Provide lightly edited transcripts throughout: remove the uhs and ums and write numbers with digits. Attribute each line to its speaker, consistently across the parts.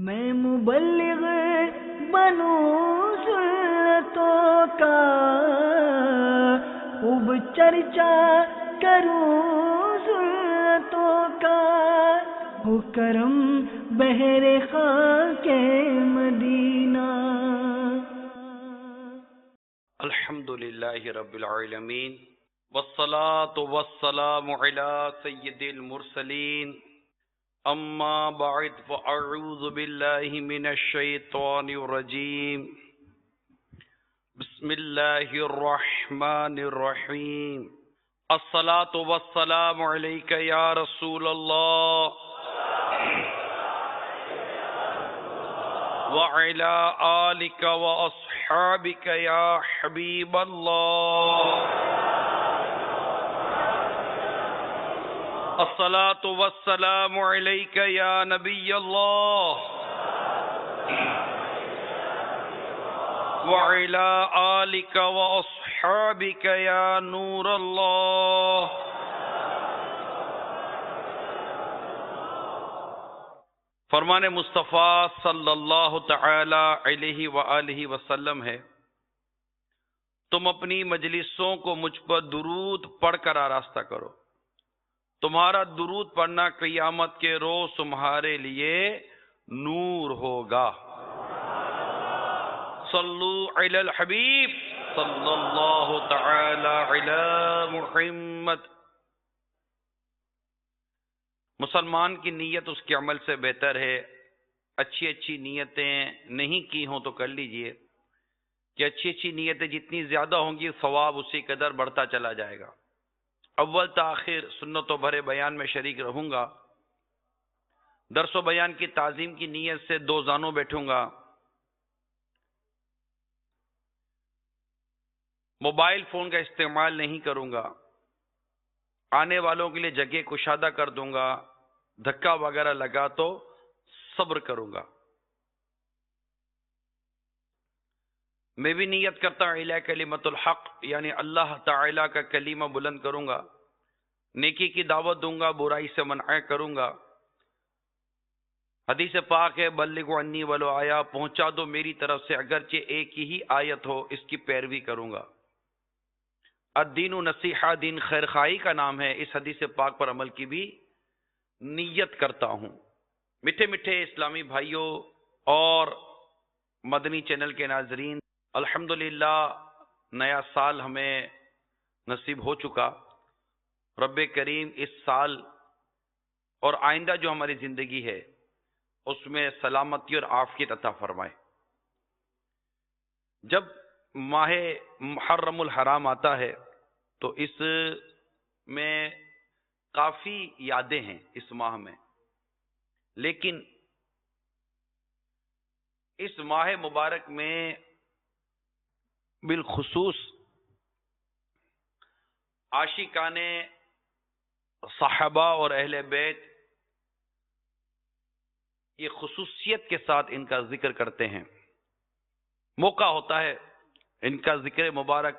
Speaker 1: میں مبلغ بنوں سنتوں کا، خوب چرچا کروں سنتوں کا، ہو کرم بہر خاک مدینہ۔
Speaker 2: الحمد للہ رب العالمین، والصلاة والسلام علی سید المرسلین، اما بعد فاعوذ باللہ من الشیطان الرجیم، بسم اللہ الرحمن الرحیم۔ الصلاة والسلام علیک یا رسول اللہ وعلی آلک واصحابک یا حبیب اللہ۔ الصلاة والسلام علیک یا نبی اللہ وعلی آلک واصحابک یا نور اللہ۔ فرمان مصطفیٰ صلی اللہ تعالی علیہ وآلہ وسلم ہے، تم اپنی مجلسوں کو مجھ پر درود پڑھ کر آراستہ کرو، تمہارا درود پڑھنا قیامت کے روز تمہارے لیے نور ہوگا۔ صلو علی الحبیب صلی اللہ تعالی علی محمد۔ مسلمان کی نیت اس کے عمل سے بہتر ہے۔ اچھی اچھی نیتیں نہیں کی ہوں تو کر لیجئے کہ اچھی اچھی نیتیں جتنی زیادہ ہوں گی ثواب اسی قدر بڑھتا چلا جائے گا۔ اول تاخیر سنت و بھرے بیان میں شریک رہوں گا۔ درس و بیان کی تعظیم کی نیت سے دو زانوں بیٹھوں گا۔ موبائل فون کا استعمال نہیں کروں گا۔ آنے والوں کے لیے جگہ کشادہ کر دوں گا۔ دھکا وغیرہ لگا تو صبر کروں گا۔ میں بھی نیت کرتا ہوں اعلیٰ کلمت الحق، یعنی اللہ تعالیٰ کا کلمہ بلند کروں گا، نیکی کی دعوت دوں گا، برائی سے منع کروں گا۔ حدیث پاک ہے، بلغوا عنی ولو آیا، پہنچا دو میری طرف سے اگرچہ ایک ہی آیت ہو، اس کی پیروی کروں گا۔ الدین نصیحہ، دین خیر خواہی کا نام ہے، اس حدیث پاک پر عمل کی بھی نیت کرتا ہوں۔ میٹھے میٹھے اسلامی بھائیوں اور مدنی چینل کے ناظرین، الحمدللہ نیا سال ہمیں نصیب ہو چکا۔ رب کریم اس سال اور آئندہ جو ہماری زندگی ہے اس میں سلامتی اور عافیت عطا فرمائے۔ جب ماہ محرم الحرام آتا ہے تو اس میں کافی یادیں ہیں اس ماہ میں، لیکن اس ماہ مبارک میں بالخصوص عاشقان صحابہ اور اہل بیت یہ خصوصیت کے ساتھ ان کا ذکر کرتے ہیں۔ موقع ہوتا ہے ان کا ذکر مبارک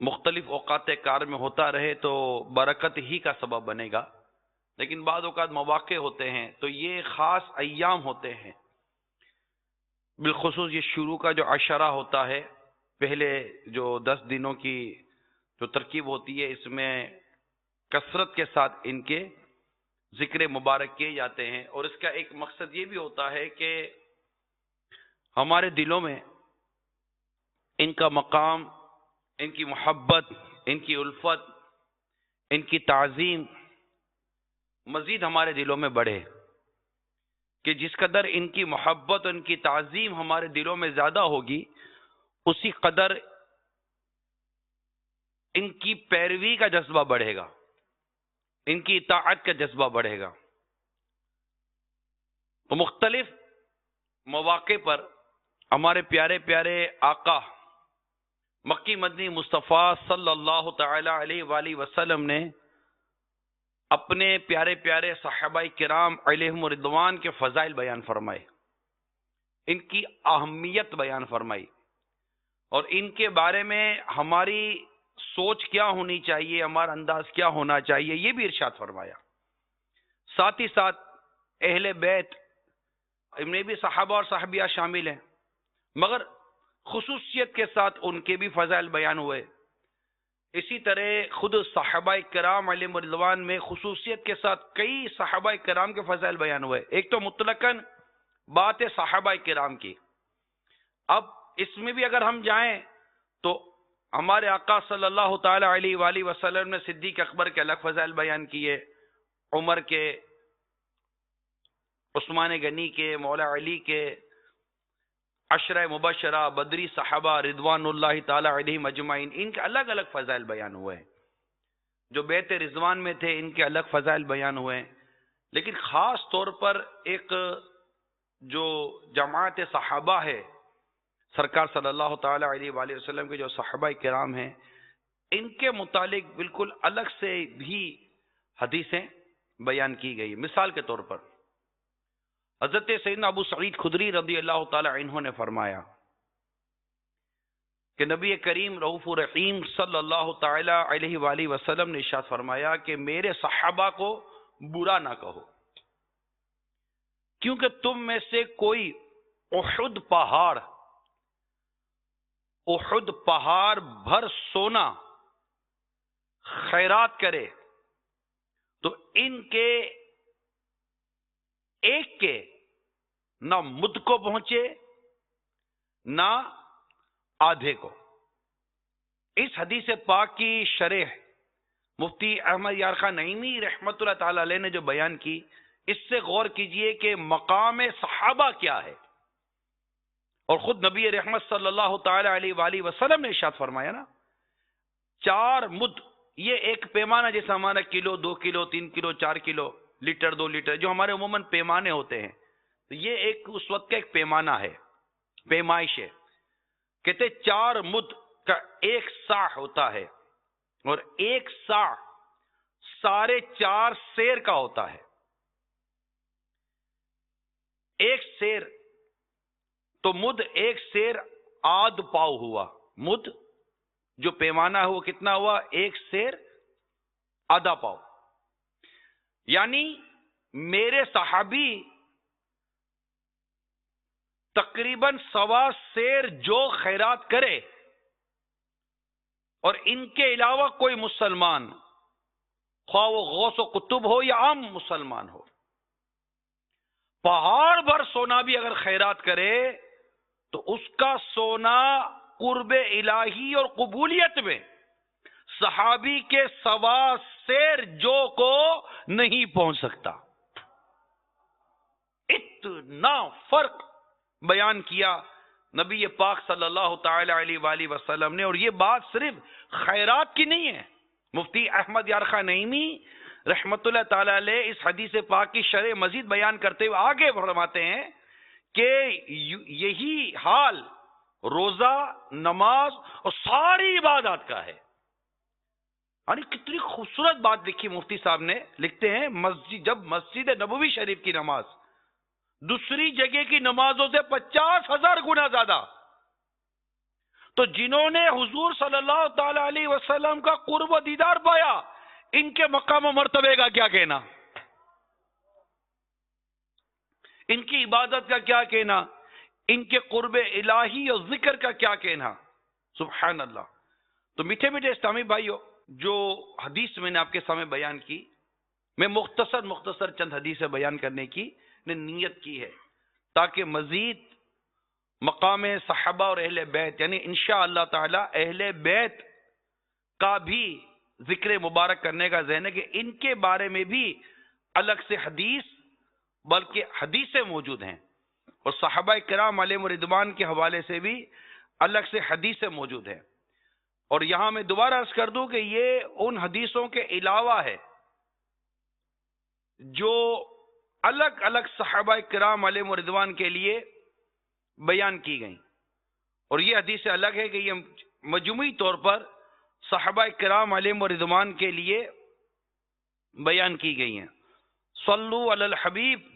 Speaker 2: مختلف اوقات کار میں ہوتا رہے تو برکت ہی کا سبب بنے گا، لیکن بعض اوقات مواقع ہوتے ہیں تو یہ خاص ایام ہوتے ہیں۔ بالخصوص یہ شروع کا جو عشرہ ہوتا ہے، پہلے جو 10 دنوں کی جو ترکیب ہوتی ہے، اس میں کثرت کے ساتھ ان کے ذکر مبارک کیے جاتے ہیں، اور اس کا ایک مقصد یہ بھی ہوتا ہے کہ ہمارے دلوں میں ان کا مقام، ان کی محبت، ان کی الفت، ان کی تعظیم مزید ہمارے دلوں میں بڑھے، کہ جس قدر ان کی محبت، ان کی تعظیم ہمارے دلوں میں زیادہ ہوگی، اسی قدر ان کی پیروی کا جذبہ بڑھے گا، ان کی اطاعت کا جذبہ بڑھے گا۔ تو مختلف مواقع پر ہمارے پیارے پیارے آقا مکی مدنی مصطفیٰ صلی اللہ تعالی علیہ وآلہ وسلم نے اپنے پیارے پیارے صحابہ کرام علیہم رضوان کے فضائل بیان فرمائے، ان کی اہمیت بیان فرمائی، اور ان کے بارے میں ہماری سوچ کیا ہونی چاہیے، ہمارا انداز کیا ہونا چاہیے، یہ بھی ارشاد فرمایا۔ ساتھ ہی ساتھ اہل بیت ان میں بھی صحابہ اور صحابیہ شامل ہیں، مگر خصوصیت کے ساتھ ان کے بھی فضائل بیان ہوئے۔ اسی طرح خود صحابہ کرام علیہم رضوان میں خصوصیت کے ساتھ کئی صحابہ کرام کے فضائل بیان ہوئے۔ ایک تو مطلقاً بات ہے صحابہ کرام کی، اب اس میں بھی اگر ہم جائیں تو ہمارے آقا صلی اللہ تعالی علیہ وآلہ وسلم نے صدیق اکبر کے الگ فضائل بیان کیے، عمر کے، عثمان غنی کے، مولا علی کے، عشرہ مبشرہ، بدری صحابہ رضوان اللہ تعالی علیہم اجمعین، ان کے الگ الگ فضائل بیان ہوئے ہیں۔ جو بیت رضوان میں تھے ان کے الگ فضائل بیان ہوئے ہیں، لیکن خاص طور پر ایک جو جماعت صحابہ ہے، سرکار صلی اللہ تعالی علیہ وآلہ وسلم کے جو صحابہ کرام ہیں، ان کے متعلق بالکل الگ سے بھی حدیثیں بیان کی گئی۔ مثال کے طور پر حضرت سیدنا ابو سعید خدری رضی اللہ تعالی عنہ نے فرمایا کہ نبی کریم رؤوف رحیم صلی اللہ تعالی علیہ وآلہ وسلم نے ارشاد فرمایا کہ میرے صحابہ کو برا نہ کہو، کیونکہ تم میں سے کوئی احد پہاڑ بھر سونا خیرات کرے تو ان کے ایک کے نہ مد کو پہنچے نہ آدھے کو۔ اس حدیث پاک کی شرح مفتی احمد یار خان نعیمی رحمت اللہ تعالی علیہ نے جو بیان کی، اس سے غور کیجئے کہ مقام صحابہ کیا ہے، اور خود نبی رحمت صلی اللہ تعالی علیہ وآلہ وسلم نے ارشاد فرمایا نا، 4 مد، یہ ایک پیمانہ جیسا ہمارا کلو، 2 کلو، 3 کلو، 4 کلو، لیٹر، 2 لیٹر، جو ہمارے عموماً پیمانے ہوتے ہیں، تو یہ ایک اس وقت کا ایک پیمانہ ہے، پیمائش ہے۔ کہتے 4 مد کا 1 صاع ہوتا ہے، اور 1 صاع 4.5 سیر کا ہوتا ہے۔ 1 سیر تو مد 1 سیر آدھ پاؤ ہوا، مد جو پیمانہ ہے وہ کتنا ہوا؟ 1 سیر آدھا پاؤ۔ یعنی میرے صحابی تقریباً 1.25 سیر جو خیرات کرے، اور ان کے علاوہ کوئی مسلمان، خواہ وہ غوث و قطب ہو یا عام مسلمان ہو، پہاڑ بھر سونا بھی اگر خیرات کرے تو اس کا سونا قرب الہی اور قبولیت میں صحابی کے 1.25 سیر جو کو نہیں پہنچ سکتا۔ اتنا فرق بیان کیا نبی پاک صلی اللہ تعالی علیہ وآلہ وسلم نے، اور یہ بات صرف خیرات کی نہیں ہے۔ مفتی احمد یار خان نعیمی رحمت اللہ تعالی علیہ اس حدیث پاک کی شرح مزید بیان کرتے ہوئے آگے فرماتے ہیں کہ یہی حال روزہ، نماز اور ساری عبادات کا ہے۔ یعنی کتنی خوبصورت بات لکھی مفتی صاحب نے، لکھتے ہیں جب مسجد نبوی شریف کی نماز دوسری جگہ کی نمازوں سے 50,000 گنا زیادہ، تو جنہوں نے حضور صلی اللہ تعالی علیہ وسلم کا قرب و دیدار پایا، ان کے مقام و مرتبے کا کیا کہنا، ان کی عبادت کا کیا کہنا، ان کے قرب الہی اور ذکر کا کیا کہنا، سبحان اللہ۔ تو میٹھے میٹھے اسلامی بھائیو، جو حدیث میں نے آپ کے سامنے بیان کی، میں مختصر چند حدیثیں بیان کرنے کی نے نیت کی ہے، تاکہ مزید مقام صحابہ اور اہل بیت، یعنی انشاءاللہ تعالی اہل بیت کا بھی ذکر مبارک کرنے کا ذہن ہے کہ ان کے بارے میں بھی الگ سے حدیث، بلکہ حدیثیں موجود ہیں، اور صحابہ کرام علیہم رضوان کے حوالے سے بھی الگ سے حدیثیں موجود ہیں۔ اور یہاں میں دوبارہ عرض کر دوں کہ یہ ان حدیثوں کے علاوہ ہے جو الگ الگ صحابہ کرام علیہم رضوان کے لیے بیان کی گئیں، اور یہ حدیث الگ ہے کہ یہ مجموعی طور پر صحابہ کرام علیہم رضوان کے لیے بیان کی گئی ہیں۔ صلو علی الحبیب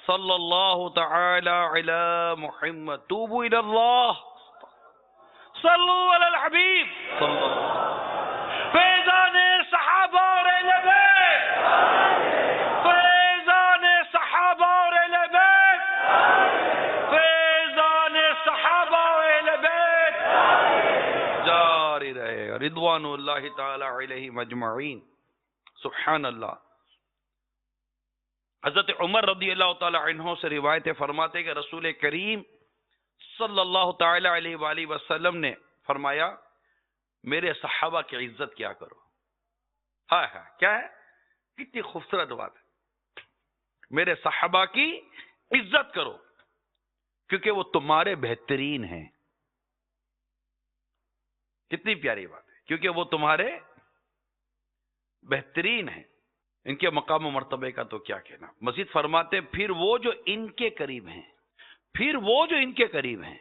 Speaker 2: صلی اللہ تعالی علی محمد، توبوا الی اللہ، صلو علی الحبیب صلی اللہ، فیضان صحابہ اور اہل بیت، فیضان صحابہ اور اہل بیت، رضوان اللہ تعالی علیہم اجمعین. سبحان اللہ. حضرت عمر رضی اللہ تعالی عنہ سے روایت فرماتے کہ رسول کریم صلی اللہ تعالی علیہ وآلہ وسلم نے فرمایا میرے صحابہ کی عزت کیا کرو. ہاں ہاں کیا ہے، کتنی خوبصورت بات ہے. میرے صحابہ کی عزت کرو کیونکہ وہ تمہارے بہترین ہیں. کتنی پیاری بات ہے، کیونکہ وہ تمہارے بہترین ہیں. ان کے مقام و مرتبے کا تو کیا کہنا. مزید فرماتے پھر وہ جو ان کے قریب ہیں، پھر وہ جو ان کے قریب ہیں،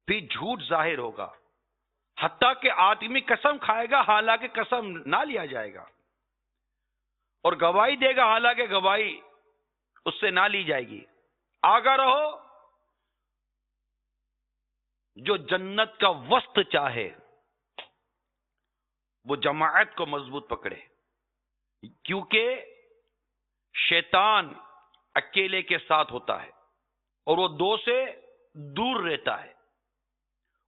Speaker 2: پھر جھوٹ ظاہر ہوگا حتیٰ کہ آدمی قسم کھائے گا حالانکہ قسم نہ لیا جائے گا، اور گواہی دے گا حالانکہ گواہی اس سے نہ لی جائے گی. آگاہ رہو، جو جنت کا وسط چاہے وہ جماعت کو مضبوط پکڑے، کیونکہ شیطان اکیلے کے ساتھ ہوتا ہے اور وہ دو سے دور رہتا ہے.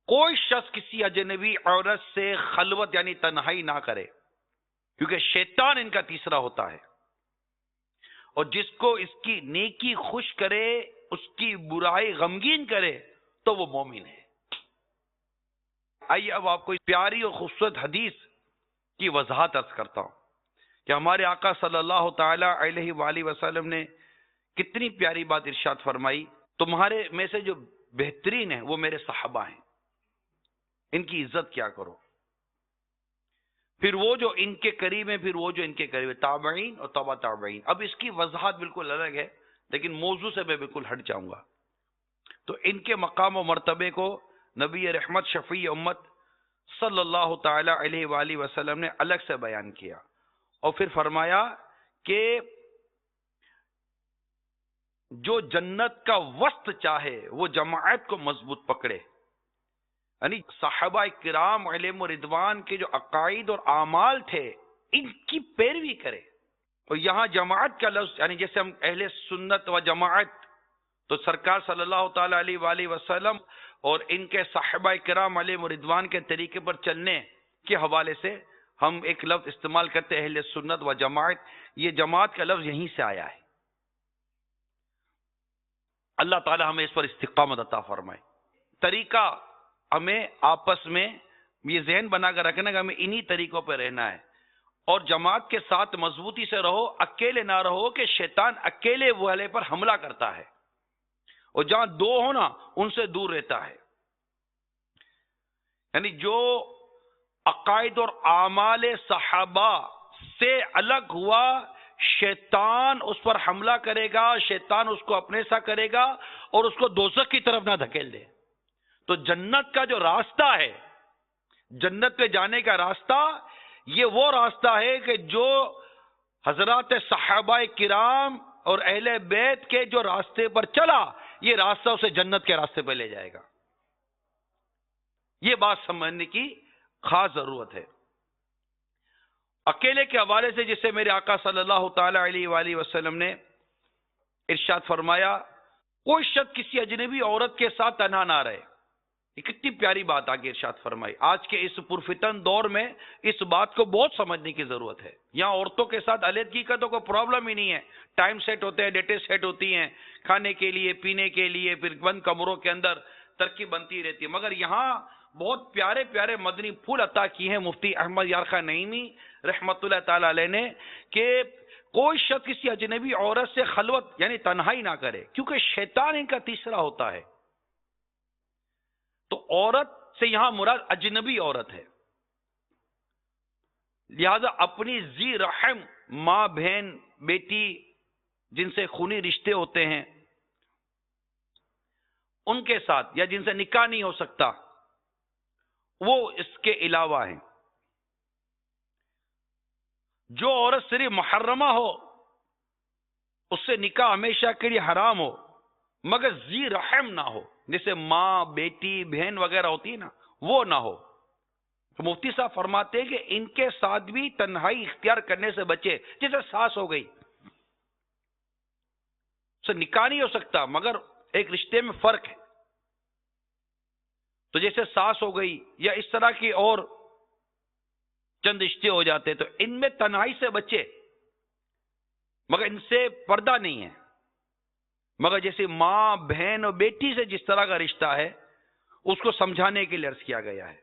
Speaker 2: کوئی شخص کسی اجنبی عورت سے خلوت یعنی تنہائی نہ کرے کیونکہ شیطان ان کا تیسرا ہوتا ہے، اور جس کو اس کی نیکی خوش کرے اس کی برائی غمگین کرے تو وہ مومن ہے. آئیے اب آپ کو پیاری اور خوبصورت حدیث کی وضاحت عرض کرتا ہوں کہ ہمارے آقا صلی اللہ تعالی علیہ وآلہ وسلم نے کتنی پیاری بات ارشاد فرمائی. تمہارے میں سے جو بہترین ہیں وہ میرے صحابہ ہیں، ان کی عزت کیا کرو. پھر وہ جو ان کے قریب ہیں، پھر وہ جو ان کے قریب ہیں، تابعین اور تبع تابعین. اب اس کی وضاحت بالکل الگ ہے لیکن موضوع سے میں بالکل ہٹ جاؤں گا. تو ان کے مقام و مرتبے کو نبی رحمت شفیع امت صلی اللہ تعالی علیہ وآلہ وسلم نے الگ سے بیان کیا، اور پھر فرمایا کہ جو جنت کا وسط چاہے وہ جماعت کو مضبوط پکڑے. یعنی صحابہ کرام علیہم رضوان کے جو عقائد اور اعمال تھے ان کی پیروی کرے. اور یہاں جماعت کا لفظ یعنی جیسے ہم اہل سنت و جماعت، تو سرکار صلی اللہ تعالی علیہ وآلہ وسلم اور ان کے صحابہ کرام علیہم رضوان کے طریقے پر چلنے کے حوالے سے ہم ایک لفظ استعمال کرتے ہیں اہل سنت و جماعت. یہ جماعت کا لفظ یہیں سے آیا ہے. اللہ تعالی ہمیں اس پر استقامت عطا فرمائے. طریقہ ہمیں آپس میں یہ ذہن بنا کر رکھنا کہ ہمیں انہی طریقوں پہ رہنا ہے، اور جماعت کے ساتھ مضبوطی سے رہو، اکیلے نہ رہو کہ شیطان اکیلے والے پر حملہ کرتا ہے اور جہاں دو ہو نا ان سے دور رہتا ہے. یعنی جو عقائد اور اعمال صحابہ سے الگ ہوا شیطان اس پر حملہ کرے گا، شیطان اس کو اپنے سا کرے گا اور اس کو دوزخ کی طرف نہ دھکیل دے. تو جنت کا جو راستہ ہے، جنت پہ جانے کا راستہ، یہ وہ راستہ ہے کہ جو حضرات صحابہ کرام اور اہل بیت کے جو راستے پر چلا، یہ راستہ اسے جنت کے راستے پہ لے جائے گا. یہ بات سمجھنے کی خاص ضرورت ہے. اکیلے کے حوالے سے جسے میرے آقا صلی اللہ تعالی علیہ وآلہ وسلم نے ارشاد فرمایا کوئی شخص کسی اجنبی عورت کے ساتھ تنہا نہ رہے. یہ کتنی پیاری بات آگے ارشاد فرمائی. آج کے اس پرفتن دور میں اس بات کو بہت سمجھنے کی ضرورت ہے. یہاں عورتوں کے ساتھ علیحدگی کا تو کوئی پرابلم ہی نہیں ہے. ٹائم سیٹ ہوتے ہیں، ڈیٹیں سیٹ ہوتی ہیں، کھانے کے لیے، پینے کے لیے، پھر بند کمروں کے اندر ترقی بنتی رہتی ہے. مگر یہاں بہت پیارے پیارے مدنی پھول عطا کیے ہیں مفتی احمد یارخان نعیمی رحمت اللہ تعالی علیہ نے کہ کوئی شخص کسی اجنبی عورت سے خلوت یعنی تنہائی نہ کرے کیونکہ شیطان ان کا تیسرا ہوتا ہے. تو عورت سے یہاں مراد اجنبی عورت ہے، لہذا اپنی ذی رحم ماں، بہن، بیٹی جن سے خونی رشتے ہوتے ہیں ان کے ساتھ، یا جن سے نکاح نہیں ہو سکتا، وہ اس کے علاوہ ہیں. جو عورت صرف محرمہ ہو اس سے نکاح ہمیشہ کے لیے حرام ہو، مگر ذی رحم نہ ہو، جیسے ماں، بیٹی، بہن وغیرہ ہوتی ہے نا، وہ نہ ہو. تو مفتی صاحب فرماتے ہیں کہ ان کے ساتھ بھی تنہائی اختیار کرنے سے بچے. جیسے ساس ہو گئی، اس سے نکاح نہیں ہو سکتا مگر ایک رشتے میں فرق ہے، تو جیسے ساس ہو گئی یا اس طرح کی اور چند رشتے ہو جاتے، تو ان میں تنہائی سے بچے، مگر ان سے پردہ نہیں ہے۔ مگر جیسے ماں بہن اور بیٹی سے جس طرح کا رشتہ ہے اس کو سمجھانے کے لیے عرض کیا گیا ہے۔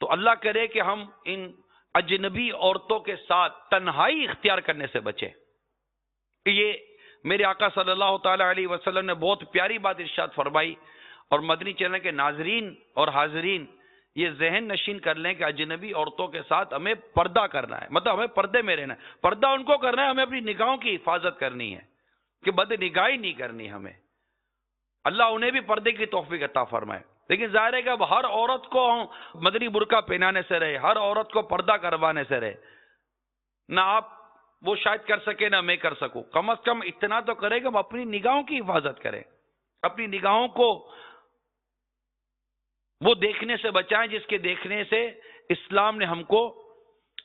Speaker 2: تو اللہ کرے کہ ہم ان اجنبی عورتوں کے ساتھ تنہائی اختیار کرنے سے بچیں۔ یہ میرے آقا صلی اللہ تعالی علیہ وسلم نے بہت پیاری بات ارشاد فرمائی، اور مدنی چینل کے ناظرین اور حاضرین یہ ذہن نشین کر لیں کہ اجنبی عورتوں کے ساتھ ہمیں پردہ کرنا ہے، مطلب ہمیں پردے میں رہنا ہے۔ پردہ ان کو کرنا ہے، ہمیں اپنی نگاہوں کی حفاظت کرنی ہے کہ بد نگاہی نہیں کرنی ہمیں۔ اللہ انہیں بھی پردے کی توفیق عطا فرمائے۔ لیکن ظاہر ہے کہ اب ہر عورت کو مدنی برقع پہنانے سے رہے، ہر عورت کو پردہ کروانے سے رہے، نہ آپ وہ شاید کر سکے نہ میں کر سکوں، کم از کم اتنا تو کرے کہ ہم اپنی نگاہوں کی حفاظت کریں، اپنی نگاہوں کو وہ دیکھنے سے بچائیں جس کے دیکھنے سے اسلام نے ہم کو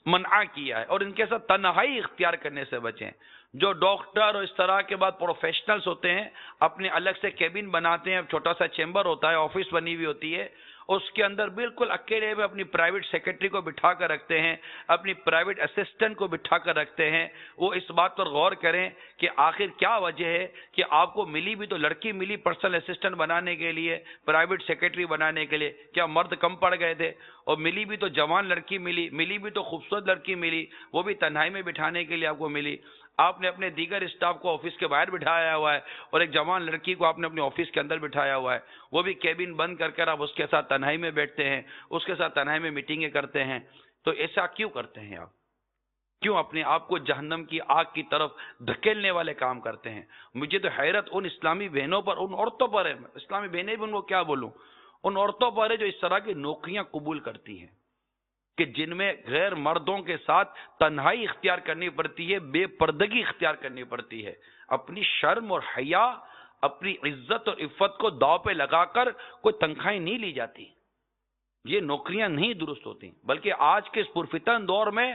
Speaker 2: منع کیا ہے، اور ان کے ساتھ تنہائی اختیار کرنے سے بچیں۔ جو ڈاکٹر اور اس طرح کے بعد پروفیشنلز ہوتے ہیں اپنے الگ سے کیبن بناتے ہیں، چھوٹا سا چیمبر ہوتا ہے، آفس بنی ہوئی ہوتی ہے، اس کے اندر بالکل اکیلے میں اپنی پرائیویٹ سیکرٹری کو بٹھا کر رکھتے ہیں، اپنی پرائیویٹ اسسٹنٹ کو بٹھا کر رکھتے ہیں۔ وہ اس بات پر غور کریں کہ آخر کیا وجہ ہے کہ آپ کو ملی بھی تو لڑکی ملی پرسنل اسسٹنٹ بنانے کے لیے، پرائیویٹ سیکرٹری بنانے کے لیے، کیا مرد کم پڑ گئے تھے؟ اور ملی بھی تو جوان لڑکی ملی، ملی بھی تو خوبصورت لڑکی ملی، وہ بھی تنہائی میں بٹھانے کے لیے آپ کو ملی۔ آپ نے اپنے دیگر اسٹاف کو آفس کے باہر بٹھایا ہوا ہے، اور ایک جوان لڑکی کو آپ نے اپنے آفس کے اندر بٹھایا ہوا ہے، وہ بھی کیبن بند کر کر آپ اس کے ساتھ تنہائی میں بیٹھتے ہیں، اس کے ساتھ تنہائی میں میٹنگیں کرتے ہیں۔ تو ایسا کیوں کرتے ہیں آپ؟ کیوں اپنے آپ کو جہنم کی آگ کی طرف دھکیلنے والے کام کرتے ہیں؟ مجھے تو حیرت ان اسلامی بہنوں پر، ان عورتوں پر ہے، اسلامی بہنیں بھی ان کو کیا بولوں، ان عورتوں پر ہے جو اس طرح کی نوکریاں قبول کرتی ہیں کہ جن میں غیر مردوں کے ساتھ تنہائی اختیار کرنی پڑتی ہے، بے پردگی اختیار کرنی پڑتی ہے، اپنی شرم اور حیا، اپنی عزت اور عفت کو داؤ پہ لگا کر کوئی تنخواہیں نہیں لی جاتی، یہ نوکریاں نہیں درست ہوتی۔ بلکہ آج کے اس پرفتن دور میں،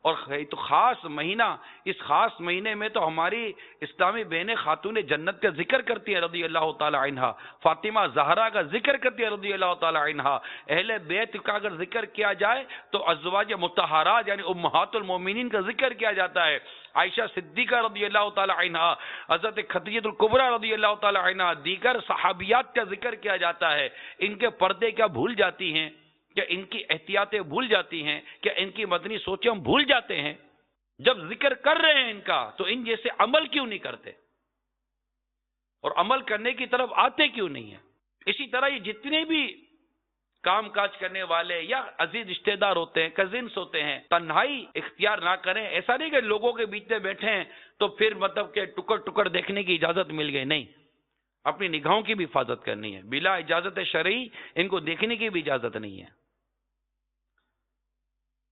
Speaker 2: اور تو خاص مہینہ، اس خاص مہینے میں تو ہماری اسلامی بہنیں خاتون جنت کا ذکر کرتی ہیں رضی اللہ تعالی عنہا، فاطمہ زہرا کا ذکر کرتی ہے رضی اللہ تعالی عنہا۔ اہل بیت کا اگر ذکر کیا جائے تو ازواج مطہرات یعنی امہات المومنین کا ذکر کیا جاتا ہے، عائشہ صدیقہ رضی اللہ تعالی عنہا، حضرت خدیجہ الکبریٰ رضی اللہ تعالی عنہا، دیگر صحابیات کا ذکر کیا جاتا ہے۔ ان کے پردے کیا بھول جاتی ہیں؟ کہ ان کی احتیاطیں بھول جاتی ہیں؟ کہ ان کی مدنی سوچیں ہم بھول جاتے ہیں؟ جب ذکر کر رہے ہیں ان کا تو ان جیسے عمل کیوں نہیں کرتے، اور عمل کرنے کی طرف آتے کیوں نہیں ہیں؟ اسی طرح یہ جتنے بھی کام کاج کرنے والے یا عزیز رشتہ دار ہوتے ہیں، کزنس ہوتے ہیں، تنہائی اختیار نہ کریں۔ ایسا نہیں کہ لوگوں کے بیچ میں بیٹھے ہیں تو پھر مطلب کہ ٹکڑ ٹکڑ دیکھنے کی اجازت مل گئی، نہیں، اپنی نگاہوں کی بھی حفاظت کرنی ہے، بلا اجازت شرعی ان کو دیکھنے کی بھی اجازت نہیں ہے۔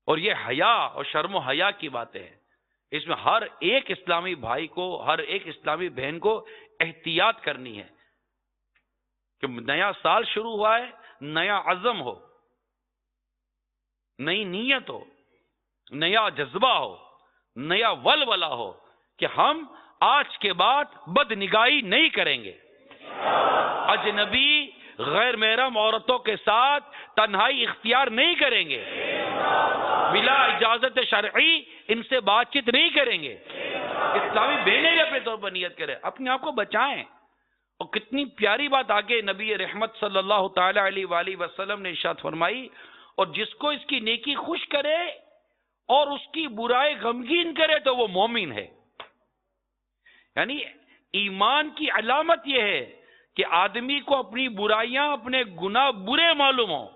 Speaker 2: اور یہ حیا اور شرم و حیا کی باتیں ہیں، اس میں ہر ایک اسلامی بھائی کو، ہر ایک اسلامی بہن کو احتیاط کرنی ہے کہ نیا سال شروع ہوا ہے، نیا عزم ہو، نئی نیت ہو، نیا جذبہ ہو، نیا ولولہ ہو کہ ہم آج کے بعد بد نگاہی نہیں کریں گے، اجنبی غیر محرم عورتوں کے ساتھ تنہائی اختیار نہیں کریں گے، بلا اجازت شرعی ان سے بات چیت نہیں کریں گے۔ اسلامی بہنیں بھی اپنے طور پر نیت کریں، اپنے آپ کو بچائیں۔ اور کتنی پیاری بات آگے نبی رحمت صلی اللہ تعالی علیہ وآلہ وسلم نے ارشاد فرمائی، اور جس کو اس کی نیکی خوش کرے اور اس کی برائی غمگین کرے تو وہ مومن ہے۔ یعنی ایمان کی علامت یہ ہے کہ آدمی کو اپنی برائیاں، اپنے گناہ برے معلوم ہوں